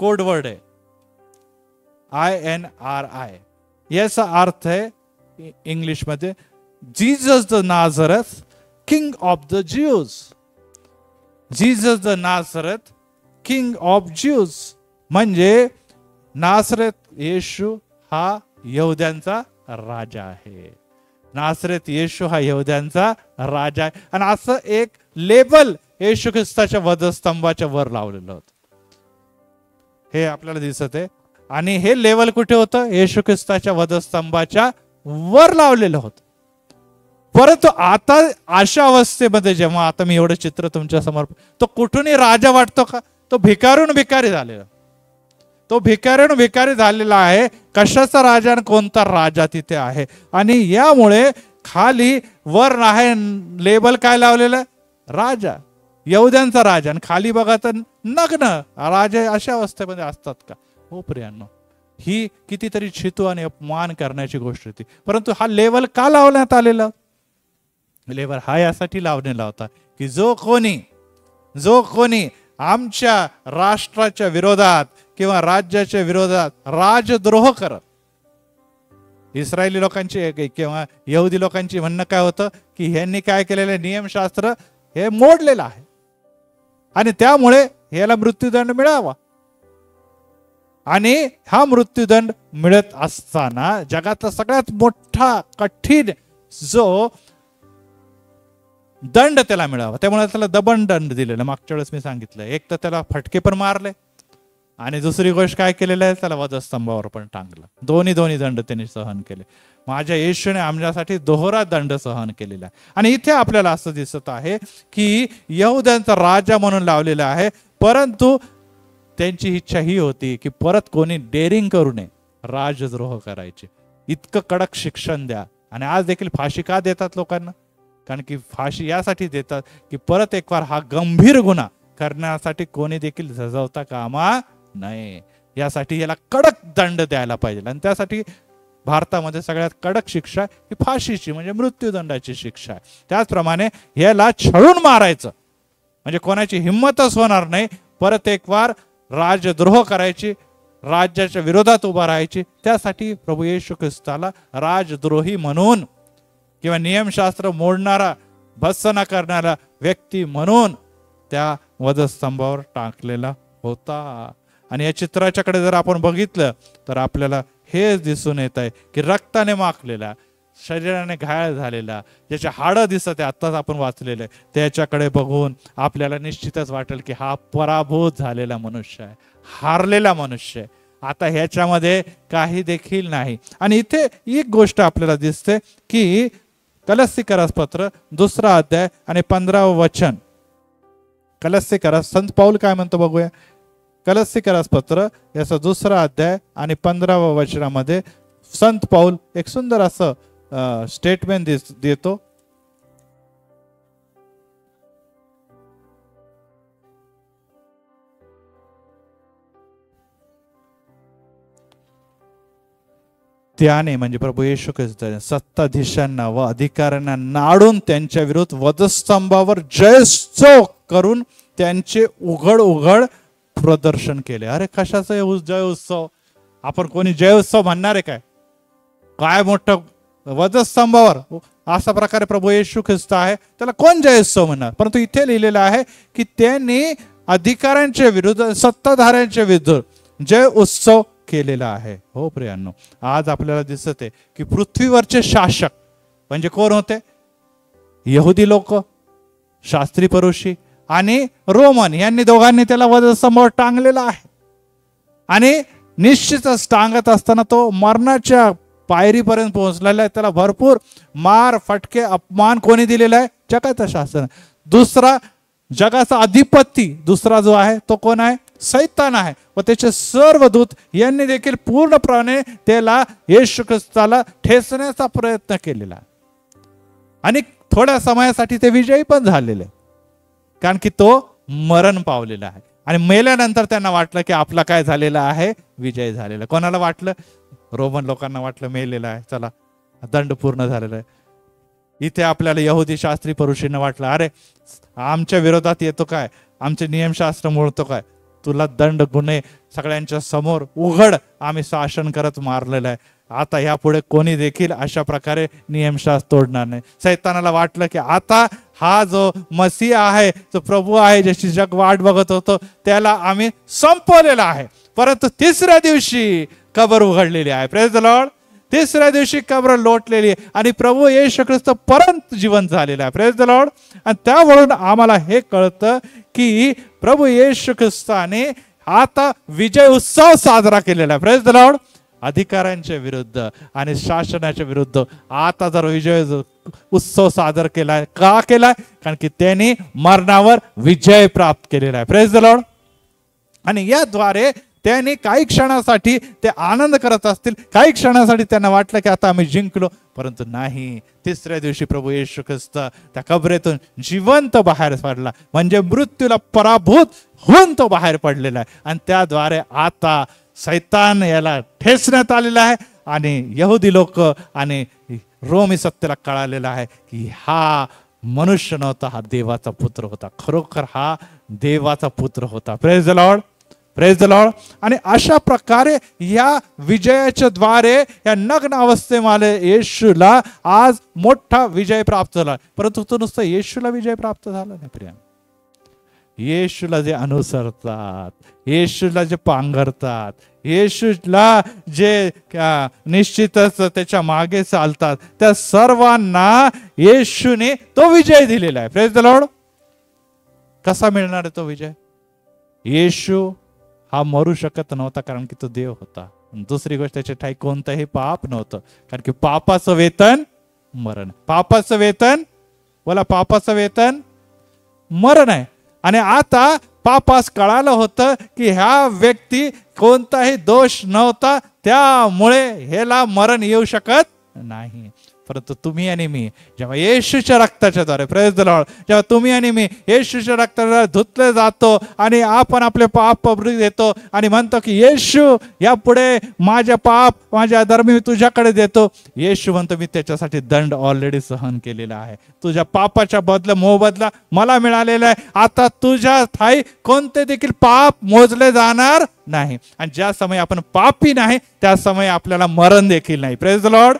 कोड वर्ड आहे INRI. याचा अर्थ आहे इंग्लिश मध्ये Jesus the Nazareth, king of the Jews. Jesus the Nazareth, king of Jews, म्हणजे नाझरेथ येशू हा यहुद्यांचा राजा आहे. नाझरेथ येशू हा यहुद्यांचा राजा आहे. आणि असं एक लेबल येशू ख्रिस्ताच्या वधस्तंभाच्या वर लावलेलं होतं. हे आपल्याला दिसत आहे. आणि हे लेबल कुठे होतं? येशू ख्रिस्ताच्या वधस्तंभाच्या वर लावलेलं होतं. परंतु आता अशा अवस्थेमध्ये जेव्हा आता मी एवढं चित्र तुमच्या समोर, तो कुठूनही राजा वाटतो का? तो भिकारून भिकारी झालेला. तो भिकारून भिकारी झालेला आहे. कशाचा राजा आणि कोणता राजा तिथे आहे. आणि यामुळे खाली वर आहे लेबल काय लावलेलं? राजा, यहुद्यांचा राजा. आणि खाली बघा तर नग्न राजा. अशा अवस्थेमध्ये असतात का? हो प्रियांनो, ही कितीतरी छितू आणि अपमान करण्याची गोष्ट होती. परंतु हा लेबल का लावण्यात आलेला? लेबल हा यासाठी लावलेला होता की जो कोणी आमच्या राष्ट्राच्या विरोधात किंवा राज्याच्या विरोधात राजद्रोह करत, इस्रायली लोकांची किंवा यहुदी लोकांची म्हणणं काय होतं की ह्यांनी काय केलेलं, नियमशास्त्र हे मोडलेलं आहे आणि त्यामुळे याला मृत्यूदंड मिळावा. आणि हा मृत्यूदंड मिळत असताना जगातला सगळ्यात मोठा कठीण जो दंड त्याला मिळावा, त्यामुळे त्याला दबन दंड दिलेला. मागच्या वेळेस मी सांगितलं, एक तर त्याला फटके पण मारले आणि दुसरी गोष्ट काय केलेलं आहे, त्याला वधस्तंभावर पण टांगलं. दोन्ही दंड त्यांनी सहन केले. माझ्या येशूने आमच्यासाठी दोहरा दंड सहन केलेला आहे. आणि इथे आपल्याला असं दिसत आहे की यहुद्यांचा राजा म्हणून लावलेला आहे. परंतु त्यांची इच्छा ही होती की परत कोणी डेअरिंग करू नये, राजद्रोह करायचे. इतकं कडक शिक्षण द्या. आणि आज देखील फाशी का देतात लोकांना? कारण की फाशी यासाठी देतात की परत एक बार हा गंभीर गुन्हा करण्यासाठी कोणी देखील झजवता कामा नये. यासाठी याला कडक दंड द्यायला पाहिजे. आणि त्यासाठी भारतामध्ये सगळ्यात कडक शिक्षा ही फाशीची, म्हणजे मृत्यूदंडाची शिक्षा आहे. त्याचप्रमाणे याला छळून मारायचं म्हणजे कोणाची हिंमतच होणार नाही परत एक बार राजद्रोह करायची, राज्याच्या विरोधात उभा राहायची. त्यासाठी प्रभू येशू ख्रिस्ताला राजद्रोही म्हणून किंवा नियमशास्त्र मोडणारा, भत्सना करणारा व्यक्ती म्हणून त्या वधस्तंभावर टाकलेला होता. आणि या चित्राच्याकडे जर आपण बघितलं तर आपल्याला हे दिसून येत आहे की रक्ताने माखलेला, शरीराने घायल झालेला, ज्याचे हाडं दिसत आहे, आत्ताच आपण वाचलेले, त्याच्याकडे बघून आपल्याला निश्चितच वाटेल की हा पराभूत झालेला मनुष्य आहे, हारलेला मनुष्य आहे. आता ह्याच्यामध्ये काही देखील नाही. आणि इथे एक गोष्ट आपल्याला दिसते की कलस्सीकरास पत्र 2 अध्याय आणि 15 वचन. कलस्सीकरास संत पाऊल काय म्हणतो बघूया. कलस्सीकरास पत्र याचा 2रा अध्याय आणि 15व्या वचनामध्ये संत पाऊल एक सुंदर असं स्टेटमेंट देतो. त्याने म्हणजे प्रभू येशू ख्रिस्त सत्ताधीशांना व अधिकाऱ्यांना नाडून त्यांच्या विरुद्ध वधस्तंभावर जयोत्सव करून त्यांचे उघड उघड प्रदर्शन केले. अरे कशाचं जय उत्सव? आपण कोणी जय उत्सव म्हणणार आहे काय? काय मोठं वधस्तंभावर अशा प्रकारे प्रभू येशू ख्रिस्त आहे, त्याला कोण जय उत्सव म्हणणार? परंतु इथे लिहिलेलं आहे की त्यांनी अधिकाऱ्यांच्या विरुद्ध सत्ताधाऱ्यांच्या विरुद्ध जय उत्सव केलेला आहे. हो प्रियांनो, आज आपल्याला दिसत आहे की पृथ्वीवरचे शासक म्हणजे कोण होते? यहुदी लोक, शास्त्री परुषी आणि रोमन यांनी दोघांनी त्याला वधस्तंभावर टांगलेला आहे. आणि निश्चितच टांगत असताना तो मरणाच्या पायरीपर्यंत पोहोचलेला आहे. त्याला भरपूर मार, फटके, अपमान कोणी दिलेला आहे? जगाचं शासन. दुसरा जगाचा अधिपती दुसरा जो आहे तो कोण आहे? सैतान आहे. व त्याचे सर्व दूत यांनी देखील पूर्णपणे त्याला येशू ख्रिस्ताला ठेचण्याचा प्रयत्न केलेला. आणि थोड्या समयासाठी ते विजयी पण झालेले, कारण की तो मरण पावलेला आहे. आणि मेल्यानंतर त्यांना वाटलं की आपला काय झालेला आहे? विजय झालेला. कोणाला वाटलं? रोमन लोकांना वाटलं मेलेला आहे, चला दंड पूर्ण झालेला आहे. इथे आपल्याला यहुदी शास्त्री परुषींना वाटलं अरे आमच्या विरोधात येतो काय, आमचे नियमशास्त्र मोडतो काय, तुला दंड गुन्हे सगळ्यांच्या समोर उघड आम्ही शासन करत मारलेलं आहे. आता यापुढे कोणी देखील अशा प्रकारे नियमशास्त्र तोडणार नाही. सैतानाला वाटलं की आता हा जो मसीह आहे, जो प्रभू आहे, ज्याची जग वाट बघत होतो, त्याला आम्ही संपवलेला आहे. परंतु 3ऱ्या दिवशी कबर उघडलेली आहे. Praise the Lord. 3ऱ्या दिवशी कबर लोटलेली आहे आणि प्रभू येशू ख्रिस्त परत जिवंत झालेला आहे. Praise the Lord. आणि त्यावरून आम्हाला हे कळतं की प्रभू येशू ख्रिस्ताने आता विजय उत्सव साजरा केलेला आहे. Praise the Lord. अधिकाऱ्यांच्या विरुद्ध आणि शासनाच्या विरुद्ध आता जर विजय उत्सव साजरा केलाय. का केलाय? कारण की त्यांनी मरणावर विजय प्राप्त केलेला आहे. Praise the Lord. आणि याद्वारे त्यांनी काही क्षणासाठी ते आनंद करत असतील, काही क्षणासाठी त्यांना वाटलं की आता आम्ही जिंकलो, परंतु नाही. 3ऱ्या दिवशी प्रभू येशू ख्रिस्त त्या कबरेतून जिवंत बाहेर पडला, म्हणजे मृत्यूला पराभूत होऊन तो बाहेर पडलेला आहे. आणि त्याद्वारे आता सैतान याला ठेचण्यात आलेला आहे. आणि यहुदी लोक आणि रोमी सत्तेला कळालेला आहे की हा मनुष्य नव्हता, हा देवाचा पुत्र होता. खरोखर हा देवाचा पुत्र होता. Praise the Lord. Praise the Lord. आणि अशा प्रकारे या विजयाच्या द्वारे या नग्न अवस्थेमध्ये येशूला आज मोठा विजय प्राप्त झाला. परंतु तो नुसतं येशूला विजय प्राप्त झाला नाही प्रिया. येशूला जे अनुसरतात, येशूला जे पांघरतात, येशूला जे निश्चितच त्याच्या मागे चालतात, त्या सर्वांना येशूने तो विजय दिलेला आहे. Praise the Lord. कसा मिळणार आहे तो विजय? येशू हा मरू शकत नव्हता कारण की तो देव होता. दुसरी गोष्ट, त्याच्या ठाई कोणतंही पाप नव्हतं, कारण की पापाचं वेतन मरण. पापाचं वेतन, बोला, पापाचं वेतन मरण आहे. आणि आता पापास कळालं होतं की ह्या व्यक्ती कोणताही दोष नव्हता, त्यामुळे ह्याला मरण येऊ शकत नाही. परंतु तुम्ही आणि मी जेव्हा येशूच्या रक्ताच्या द्वारे, प्रेज द लॉर्ड, जेव्हा तुम्ही आणि मी येशूच्या रक्ताद्वारे धुतले जातो आणि आपण आपले पाप देतो आणि म्हणतो की येशू यापुढे माझ्या पाप, माझ्या धर्म मी तुझ्याकडे देतो. येशू म्हणतो मी त्याच्यासाठी दंड ऑलरेडी सहन केलेला आहे. तुझ्या पापाच्या बदला, मोबदला मला मिळालेला आहे. आता तुझ्या ठाई कोणते देखील पाप मोजले जाणार नाही. आणि ज्या समय आपण पापी नाही त्या समय आपल्याला मरण देखील नाही. Praise the Lord.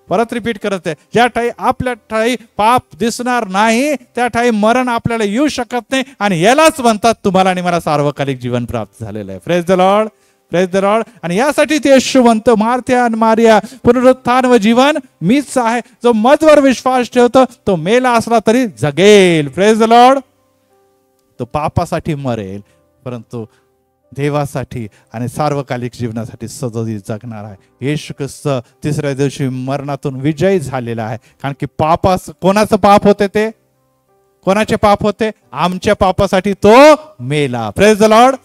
परत रिपीट करत आहे, ज्या ठाई आपल्या ठाई पाप दिसणार नाही त्या ठाई मरण आपल्याला येऊ शकत नाही. आणि यालाच म्हणतात तुम्हाला आणि मला सार्वकालिक जीवन प्राप्त झालेलं आहे. Praise the Lord. Praise the Lord. आणि यासाठी ते येशू म्हणतो, मार्था आणि मारिया, पुनरुत्थान व जीवन मीच आहे. जो माझवर विश्वास ठेवतो तो मेला असला तरी जगेल. Praise the Lord. तो पापासाठी मरेल, परंतु देवासाठी आणि सार्वकालिक जीवनासाठी सदैव जगणार आहे. येशू ख्रिस्त 3ऱ्या दिवशी मरणातून विजयी झालेला आहे. कारण की पापास, कोणाचं पाप होते ते? कोणाचे पाप होते? आमच्या पापासाठी तो मेला. Praise the Lord.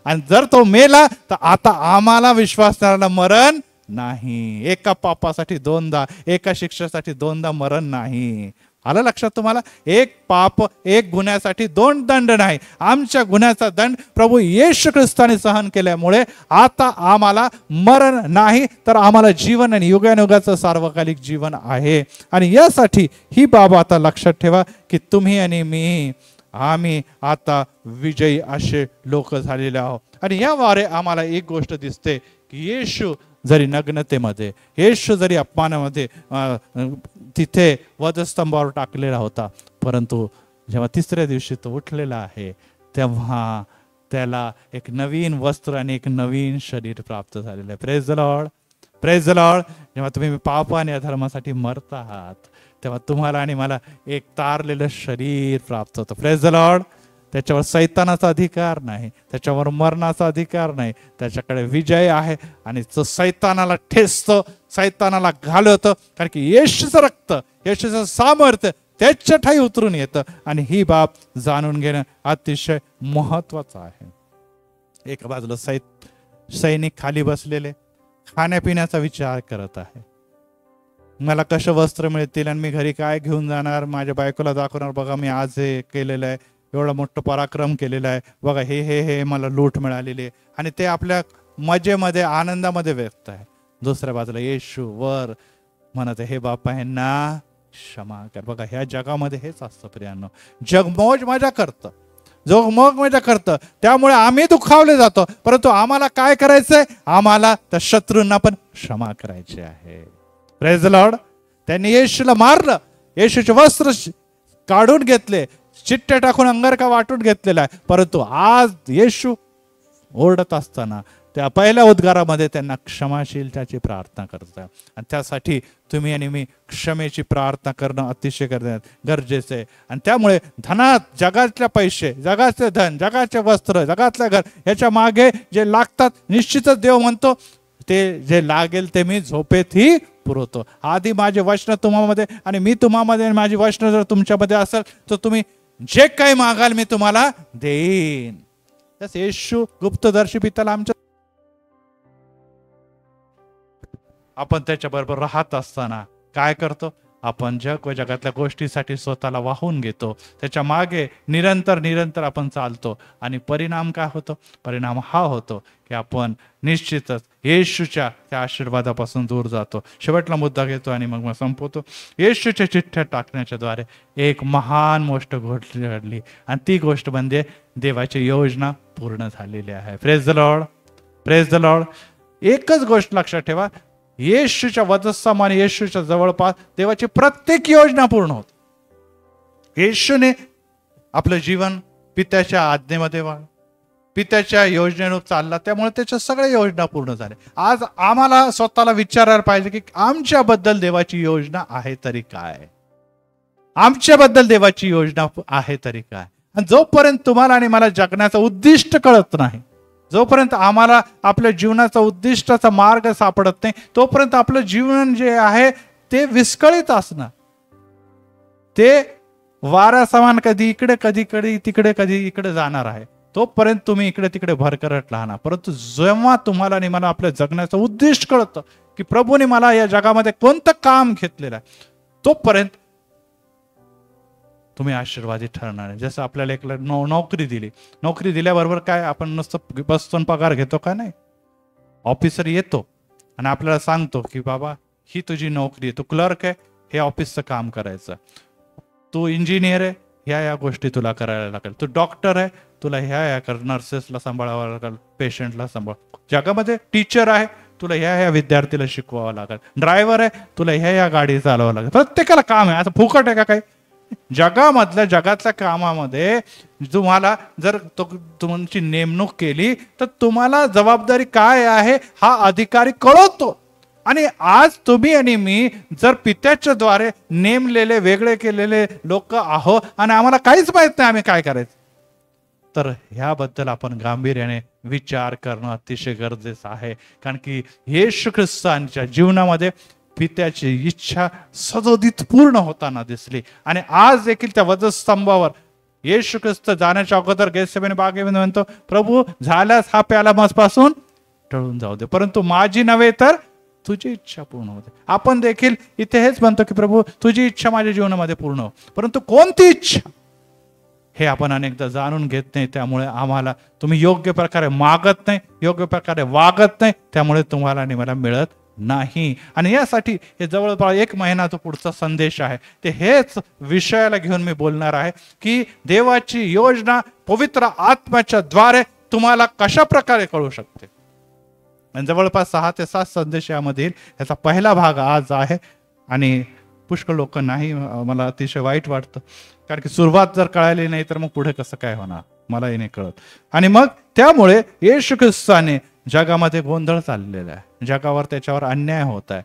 आणि जर तो मेला तर आता आम्हाला विश्वासणाऱ्याला मरण नाही. एका पापासाठी दोनदा, एका शिक्षेसाठी दोनदा मरण नाही. आलं लक्षात तुम्हाला? एक पाप, एक गुन्ह्यासाठी दोन दंड नाही. आमच्या गुन्ह्याचा दंड प्रभू येशू ख्रिस्ताने सहन केल्यामुळे आता आम्हाला मरण नाही, तर आम्हाला जीवन आणि युगानुगाचं सार्वकालिक जीवन आहे. आणि यासाठी ही बाब आता लक्षात ठेवा की तुम्ही आणि मी, आम्ही आता विजयी असे लोक झालेले आहोत. आणि याद्वारे आम्हाला एक गोष्ट दिसते की येशू जरी नग्नतेमध्ये, येशू जरी अपमानामध्ये तिथे वधस्तंभावर टाकलेला होता, परंतु जेव्हा तिसऱ्या दिवशी तो उठलेला आहे तेव्हा त्याला एक नवीन वस्त्र आणि एक नवीन शरीर प्राप्त झालेलं आहे. Praise the Lord, praise the Lord. जेव्हा तुम्ही पाप आणि अधर्मासाठी मरत आहात तेव्हा तुम्हाला आणि मला एक तारलेलं शरीर प्राप्त होतं. Praise the Lord. त्याच्यावर सैतानाचा अधिकार नाही, त्याच्यावर मरणाचा अधिकार नाही, त्याच्याकडे विजय आहे. आणि तो सैतानाला ठेचतो, सैतानाला घालवतं, कारण की येशूचं रक्त, येशूचं सामर्थ्य त्याच्या ठाई उतरून येतं. आणि ही बाब जाणून घेणं अतिशय महत्वाचं आहे. एका बाजूला सैनिक खाली बसलेले खाण्यापिण्याचा विचार करत आहे. मला कसं वस्त्र मिळतील आणि मी घरी काय घेऊन जाणार, माझ्या बायकोला दाखवणार, बघा मी आज हे केलेलं आहे, एवढं मोठं पराक्रम केलेला आहे, बघा हे हे हे मला लूट मिळालेली आहे. आणि ते आपल्या मजेमध्ये, आनंदामध्ये व्यक्त आहे. दुसऱ्या बाजूला येशू वर म्हणत हे बापा यांना क्षमा कर. बघा ह्या जगामध्ये हेच असतं प्रियांनो, जग मौज मजा करतं, जग मौज मजा करतं, त्यामुळे आम्ही दुखावले जातो. परंतु आम्हाला काय करायचंय? आम्हाला त्या शत्रूंना पण क्षमा करायची आहे. Praise the Lord. त्यांनी येशूला मारलं, येशूचे वस्त्र काढून घेतले, चिट्ट्या टाकून अंगारका वाटून घेतलेला आहे. परंतु आज येशू ओरडत असताना त्या पहिल्या उद्गारामध्ये त्यांना क्षमाशीलतेची प्रार्थना करतात. आणि त्यासाठी तुम्ही आणि मी क्षमेची प्रार्थना करणं अतिशय गरजेचं आहे. आणि त्यामुळे धनात, जगातल्या पैसे, जगातले धन, जगाचे वस्त्र, जगातलं घर, याच्या मागे जे लागतात, निश्चितच देव म्हणतो ते जे लागेल ते मी झोपेतही पुरवतो. आधी माझे वचन तुम्हामध्ये आणि मी तुम्हामध्ये, माझी वचन जर तुमच्यामध्ये असेल तर तुम्ही जे काही मागाल मी तुम्हाला देईन. तस येशू गुप्तदर्शी पित्याला आमच्या, आपण त्याच्या बरोबर राहत असताना काय करतो? आपण जग व जगातल्या गोष्टीसाठी स्वतःला वाहून घेतो, त्याच्या मागे निरंतर आपण चालतो. आणि परिणाम काय होतो? परिणाम हा होतो की आपण निश्चितच येशूच्या त्या आशीर्वादापासून दूर जातो. शेवटला मुद्दा घेतो आणि मग संपवतो. येशूच्या चिठ्ठ्या टाकण्याच्या द्वारे एक महान गोष्ट घडली, आणि ती गोष्ट म्हणजे देवाची योजना पूर्ण झालेली आहे. Praise the Lord, praise the Lord. एकच गोष्ट लक्षात ठेवा, येशूच्या वधस्तंभ आणि येशूच्या जवळपास देवाची प्रत्येक योजना पूर्ण होते. येशूने आपलं जीवन पित्याच्या आज्ञेमध्ये पित्याच्या योजनेनं चालला, त्यामुळे त्याच्या सगळ्या योजना पूर्ण झाल्या. आज आम्हाला स्वतःला विचारायला पाहिजे की आमच्याबद्दल देवाची योजना आहे तरी काय? आमच्याबद्दल देवाची योजना आहे तरी काय? आणि जोपर्यंत तुम्हाला आणि मला जगण्याचं उद्दिष्ट कळत नाही, जोपर्यंत आम्हाला आपल्या जीवनाचा उद्दिष्टाचा मार्ग सापडत नाही, तोपर्यंत आपलं जीवन जे आहे ते विस्कळीत असणार. ते वारा समान कधी इकडे कधी तिकडे कधी इकडे जाणार आहे. तोपर्यंत तुम्ही इकडे तिकडे भरकरत राहणार. परंतु जेव्हा तुम्हाला आणि मला आपल्या जगण्याचं उद्दिष्ट कळतं की प्रभूने मला या जगामध्ये कोणतं काम घेतलेलं आहे, तोपर्यंत तुम्ही आशीर्वादित ठरणार आहे. जसं आपल्याला एक नोकरी दिली, नोकरी दिल्याबरोबर काय आपण नुसतं बसतो पगार घेतो का? नाही. ऑफिसर येतो आणि आपल्याला सांगतो की बाबा ही तुझी नोकरी आहे, तू क्लर्क आहे, हे ऑफिसचं काम करायचं, तू इंजिनियर आहे, ह्या गोष्टी तुला करायला लागेल, तू डॉक्टर आहे, तुला ह्या नर्सेसला सांभाळावं लागेल, पेशंटला सांभाळ. जगामध्ये टीचर आहे, तुला ह्या विद्यार्थीला शिकवावं लागेल, ड्रायव्हर आहे, तुला ह्या गाडी चालवावं लागेल. प्रत्येकाला काम आहे. असं फुकट आहे का काही? जगातल्या कामामध्ये तुम्हाला जर तुमची नेमणूक केली तर तुम्हाला जबाबदारी काय आहे हा अधिकारी कळवतो. आणि आज तुम्ही आणि मी जर पित्याच्या द्वारे नेमलेले, वेगळे केलेले लोक आहोत आणि आम्हाला काहीच माहित नाही आम्ही काय करायचं, तर ह्याबद्दल आपण गांभीर्याने विचार करणं अतिशय गरजेचं आहे. कारण की येशू ख्रिस्तांच्या जीवनामध्ये पित्याची इच्छा सदोदित पूर्ण होताना दिसली. आणि आज देखील त्या वधस्तंभावर येशू ख्रिस्त जाण्याच्या अगोदर गेत्सेमने बागेमध्ये म्हणतो, प्रभू झाल्यास हा प्याला माझपासून टळून जाऊ दे, परंतु माझी नव्हे तर तुझी इच्छा पूर्ण होते. आपण देखील इथे हेच म्हणतो की प्रभू तुझी इच्छा माझ्या जीवनामध्ये पूर्ण हो, परंतु कोणती इच्छा हे आपण अनेकदा जाणून घेत नाही. त्यामुळे आम्हाला तुम्ही योग्य प्रकारे मागत नाही, योग्य प्रकारे वागत नाही, त्यामुळे तुम्हाला आणि मला मिळत नाही. आणि यासाठी हे जवळपास 1 महिना तो पुढचा संदेश आहे, ते हेच विषयाला घेऊन मी बोलणार आहे की देवाची योजना पवित्र आत्म्याच्या द्वारे तुम्हाला कशा प्रकारे कळू शकते. आणि जवळपास 6 ते 7 संदेश यामधील याचा पहिला भाग आज आहे. आणि पुष्कळ लोक नाही, मला अतिशय वाईट वाटतं, कारण की सुरुवात जर कळाली नाही तर मग पुढे कसं काय होणार मलाही नाही कळत. आणि मग त्यामुळे येशू ख्रिस्ताने जगामध्ये गोंधळ चाललेला आहे, जगावर त्याच्यावर अन्याय होत आहे,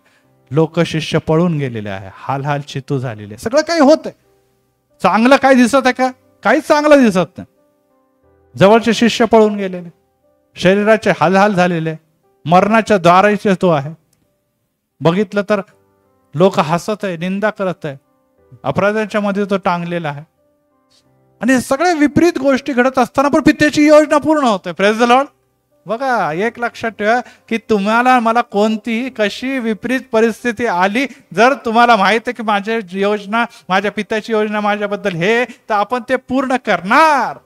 लोक शिष्य पळून गेलेले आहे, हाल चितू झालेले, सगळं काही होत आहे. चांगलं काय दिसत आहे का? काही चांगलं दिसत नाही. जवळचे शिष्य पळून गेलेले, शरीराचे हाल झालेले, मरणाच्या द्वाराचे तो आहे. बघितलं तर लोक हसत आहे, निंदा करत आहे, अपराधाच्या मध्ये तो टांगलेला आहे. आणि सगळ्या विपरीत गोष्टी घडत असताना पण पित्याची योजना पूर्ण होते. Praise the Lord. बघा, एक लक्षात ठेवा की तुम्हाला मला कोणतीही कशी विपरीत परिस्थिती आली, जर तुम्हाला माहित आहे की माझी योजना, माझ्या पित्याची योजना माझ्याबद्दल हे, तर आपण ते पूर्ण करणार.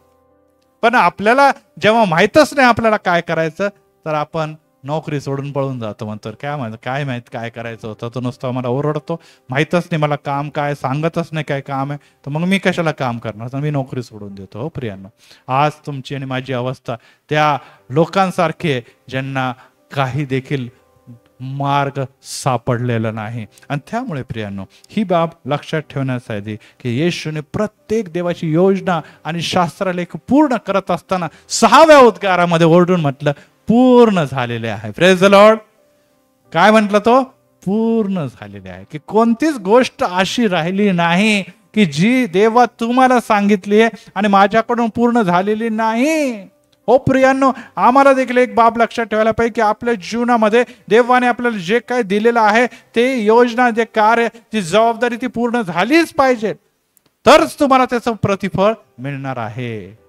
पण आपल्याला जेव्हा माहितच नाही आपल्याला काय करायचं, तर आपण नोकरी सोडून पळून जातो. म्हणतो काय माहित काय करायचं होतं, तो नुसतं मला ओरडतो, माहीतच नाही मला काम काय, सांगतच नाही काय काम आहे, तर मग मी कशाला काम करणार, तर मी नोकरी सोडून देतो. हो प्रियांनो, आज तुमची आणि माझी अवस्था त्या लोकांसारखी आहे ज्यांना काही देखील मार्ग सापडलेला नाही. आणि त्यामुळे प्रियांनो, ही बाब लक्षात ठेवण्यासाठी की येशूने प्रत्येक देवाची योजना आणि शास्त्रलेख पूर्ण करत असताना 6व्या उद्गारामध्ये ओरडून म्हटलं, पूर्ण झालेले आहे. Praise the Lord. काय म्हटलं तो? पूर्ण झालेले आहे. की कोणतीच गोष्ट अशी राहिली नाही की जी देवा तुम्हाला सांगितली आहे आणि माझ्याकडून पूर्ण झालेली नाही. हो प्रियांनो, आम्हाला देखील एक बाब लक्षात ठेवायला पाहिजे की आपल्या जीवनामध्ये देवाने आपल्याला जे काही दिलेलं आहे, ते योजना, जे कार्य, जी जबाबदारी, ती पूर्ण झालीच पाहिजे, तरच तुम्हाला त्याचं प्रतिफळ मिळणार आहे.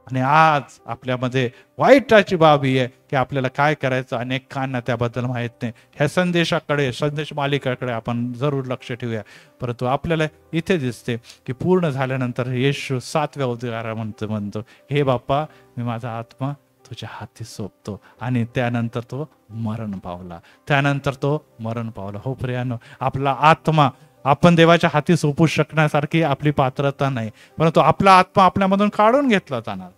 आणि आज आपल्यामध्ये वाईटाची बाब ही आहे की आपल्याला काय करायचं अनेकांना त्याबद्दल माहित नाही. ह्या संदेशाकडे, संदेश मालिकेकडे आपण जरूर लक्ष ठेवूया. परंतु आपल्याला इथे दिसते की पूर्ण झाल्यानंतर येशू 7व्या उद्गारामध्ये म्हणतो, हे बाप्पा, मी माझा आत्मा तुझ्या हाती सोपतो. आणि त्यानंतर तो मरण पावला. हो प्रियांनो, आपला आत्मा आपण देवाच्या हाती सोपू शकण्यासारखी आपली पात्रता नाही, परंतु आपला आत्मा आपल्यामधून काढून घेतला जाणार.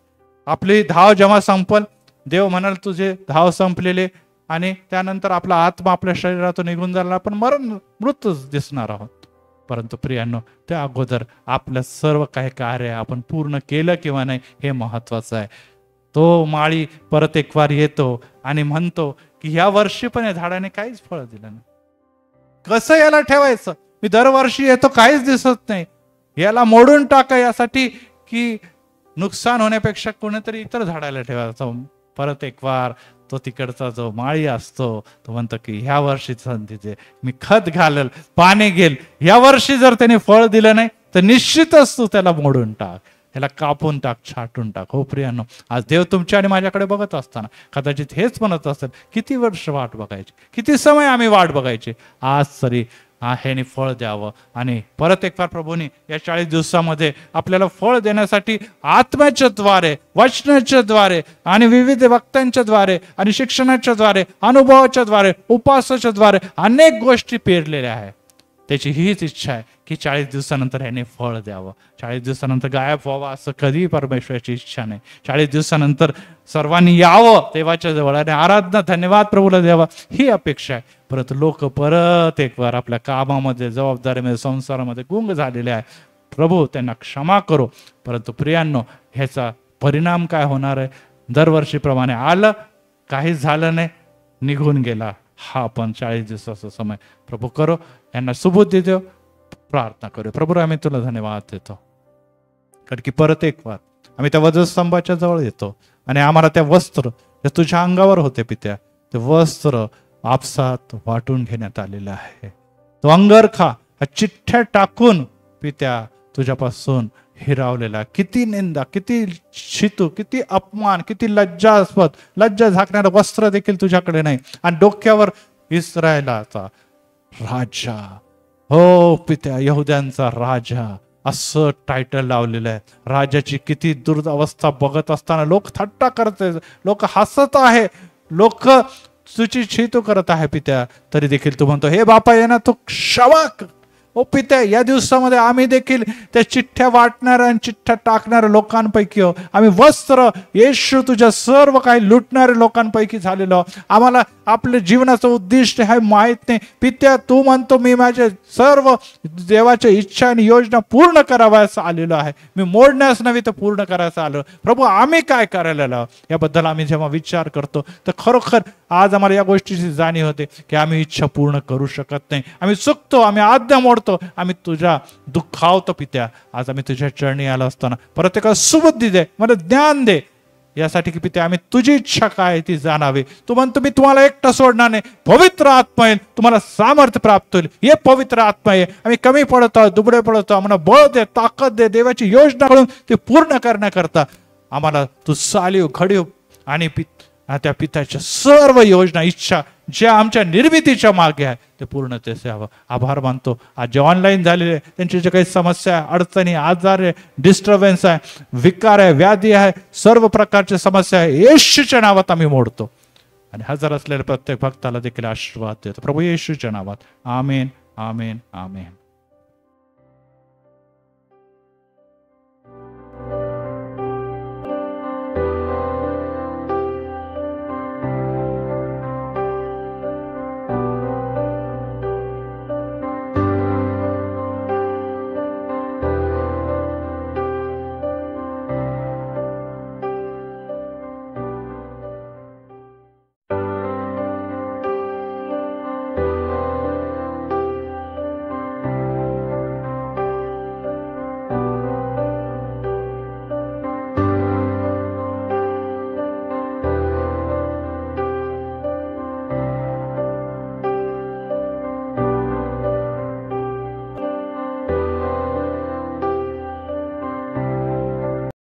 आपली धाव जेव्हा संपल, देव म्हणाल तुझे धाव संपलेले, आणि त्यानंतर आपला आत्मा आपल्या शरीरातून निघून जाणार, आपण मृतच दिसणार आहोत. परंतु प्रियांनो, त्या अगोदर आपलं सर्व काही कार्य आपण पूर्ण केलं किंवा नाही हे महत्वाचं आहे. तो माळी परत एक वार येतो आणि म्हणतो की ह्या वर्षी पण या झाडाने काहीच फळ दिलं नाही. कसं याला ठेवायचं? मी दरवर्षी येतो, काहीच दिसत नाही, याला मोडून टाका, यासाठी की नुकसान होण्यापेक्षा कोणीतरी इतर झाडाला ठेवायचं. परत एक वार तो तिकडचा जो माळी असतो तो म्हणतो की ह्या वर्षी संधी दे, मी खत घालेल, पाणी घेईल, या वर्षी जर त्याने फळ दिलं नाही तर निश्चितच तू त्याला मोडून टाक, ह्याला कापून टाक, छाटून टाक. हो प्रियांनो, आज देव तुमच्या आणि माझ्याकडे बघत असताना कदाचित हेच म्हणत असेल, किती वर्ष वाट बघायची, किती समय आम्ही वाट बघायची, आज तरी ह्याने फळ द्यावं. आणि परत एक फार प्रभूने या 40 दिवसामध्ये आपल्याला फळ देण्यासाठी आत्म्याच्या द्वारे, वचनाच्या द्वारे आणि विविध वक्त्यांच्या द्वारे आणि शिक्षणाच्या द्वारे, अनुभवाच्या द्वारे, उपासाच्या द्वारे अनेक गोष्टी पेरलेल्या आहेत. त्याची हीच इच्छा आहे की 40 दिवसानंतर ह्याने फळ द्यावं. 40 दिवसानंतर गायब व्हावं असं कधीही परमेश्वराची इच्छा नाही. 40 दिवसानंतर सर्वांनी यावं देवाच्या जवळ आणि आराधना, धन्यवाद प्रभूला द्यावा, ही अपेक्षा आहे. परंतु लोक परत एक वार आपल्या कामामध्ये, जबाबदारीमध्ये, संसारामध्ये गुंग झालेले आहे. प्रभू त्यांना क्षमा करो. परंतु प्रियांनो, ह्याचा परिणाम काय होणार आहे? दरवर्षीप्रमाणे आलं, काहीच झालं नाही, निघून गेला. हा आपण 40 दिवसाचा समय प्रभू करो, यांना सुबुद्धी देव, प्रार्थना करू. प्रभू, आम्ही तुला धन्यवाद देतो, कारण की परत एक वार आम्ही त्या वधस्तंभाच्या जवळ येतो आणि आम्हाला त्या वस्त्र जे तुझ्या अंगावर होते पित्या, ते वस्त्र आपसात वाटून घेण्यात आलेलं आहे. तो अंगरखा चिठ्ठ्या टाकून पित्या तुझ्यापासून हिरावलेला आहे. किती निंदा, किती शितू, किती अपमान, किती लज्जास्पद, लज्जा झाकणारं वस्त्र देखील तुझ्याकडे नाही. आणि डोक्यावर इस्रायलाचा राजा, हो पित्या, यहुद्यांचा राजा, असं टायटल लावलेलं आहे. राजाची किती दुर्दवस्था बघत असताना लोक थट्टा करत आहेत, लोक हसत आहे, लोक तुझी छितू करत आहे पित्या, तरी देखील तू म्हणतो हे बापा ये ना तू क्षमा कर. ओ पित्या, या दिवसामध्ये आम्ही देखील त्या चिठ्ठ्या वाटणाऱ्या आणि चिठ्ठ्या टाकणाऱ्या लोकांपैकी हो. आम्ही वस्त्र येशू तुझ्या सर्व काही लुटणाऱ्या लोकांपैकी झालेलो. आम्हाला आपल्या जीवनाचं उद्दिष्ट हे माहीत नाही पित्या. तू म्हणतो मी माझे सर्व देवाच्या इच्छा आणि योजना पूर्ण करावयास आलेलो आहे. मी मोडण्यास नव्हे तर पूर्ण करायचं आलो. प्रभू आम्ही काय करायला लाव, याबद्दल आम्ही जेव्हा विचार करतो तर खरोखर आज आम्हाला या गोष्टीची जाणीव होते की आम्ही इच्छा पूर्ण करू शकत नाही. आम्ही चुकतो, आम्ही आज्ञा मोडतो, आम्ही तुझ्या दुःखावतो पित्या. आज आम्ही तुझ्या चरणी आलो असताना प्रत्येकाला सुबुद्धी दे, मला ज्ञान दे, यासाठी की पित्या आम्ही तुझी इच्छा काय ती जाणावी. तू म्हणतो मी तुम्हाला एकटा सोडणार नाही, पवित्र आत्मा येईल, तुम्हाला सामर्थ्य प्राप्त होईल. हे पवित्र आत्मा आहे. आम्ही कमी पडतो, दुबळे पडतो, आम्हाला बळ दे, ताकद दे, देवाची योजना करून ते पूर्ण करण्याकरता आम्हाला तू चालीव, घडीव आणि त्या पित्याच्या सर्व योजना, इच्छा ज्या आमच्या निर्मितीच्या मागे आहे ते पूर्णतेस यावं. आभार मानतो. आज जे ऑनलाईन झालेले त्यांची जे काही समस्या आहे, अडचणी, आजार आहे, डिस्टर्बन्स आहे, विकार आहे, व्याधी आहे, सर्व प्रकारच्या समस्या आहे, येशूच्या नावात आम्ही मोडतो आणि हजर असलेल्या प्रत्येक भक्ताला देखील आशीर्वाद देतो प्रभू येशूच्या नावात. आमेन, आमेन, आमेन.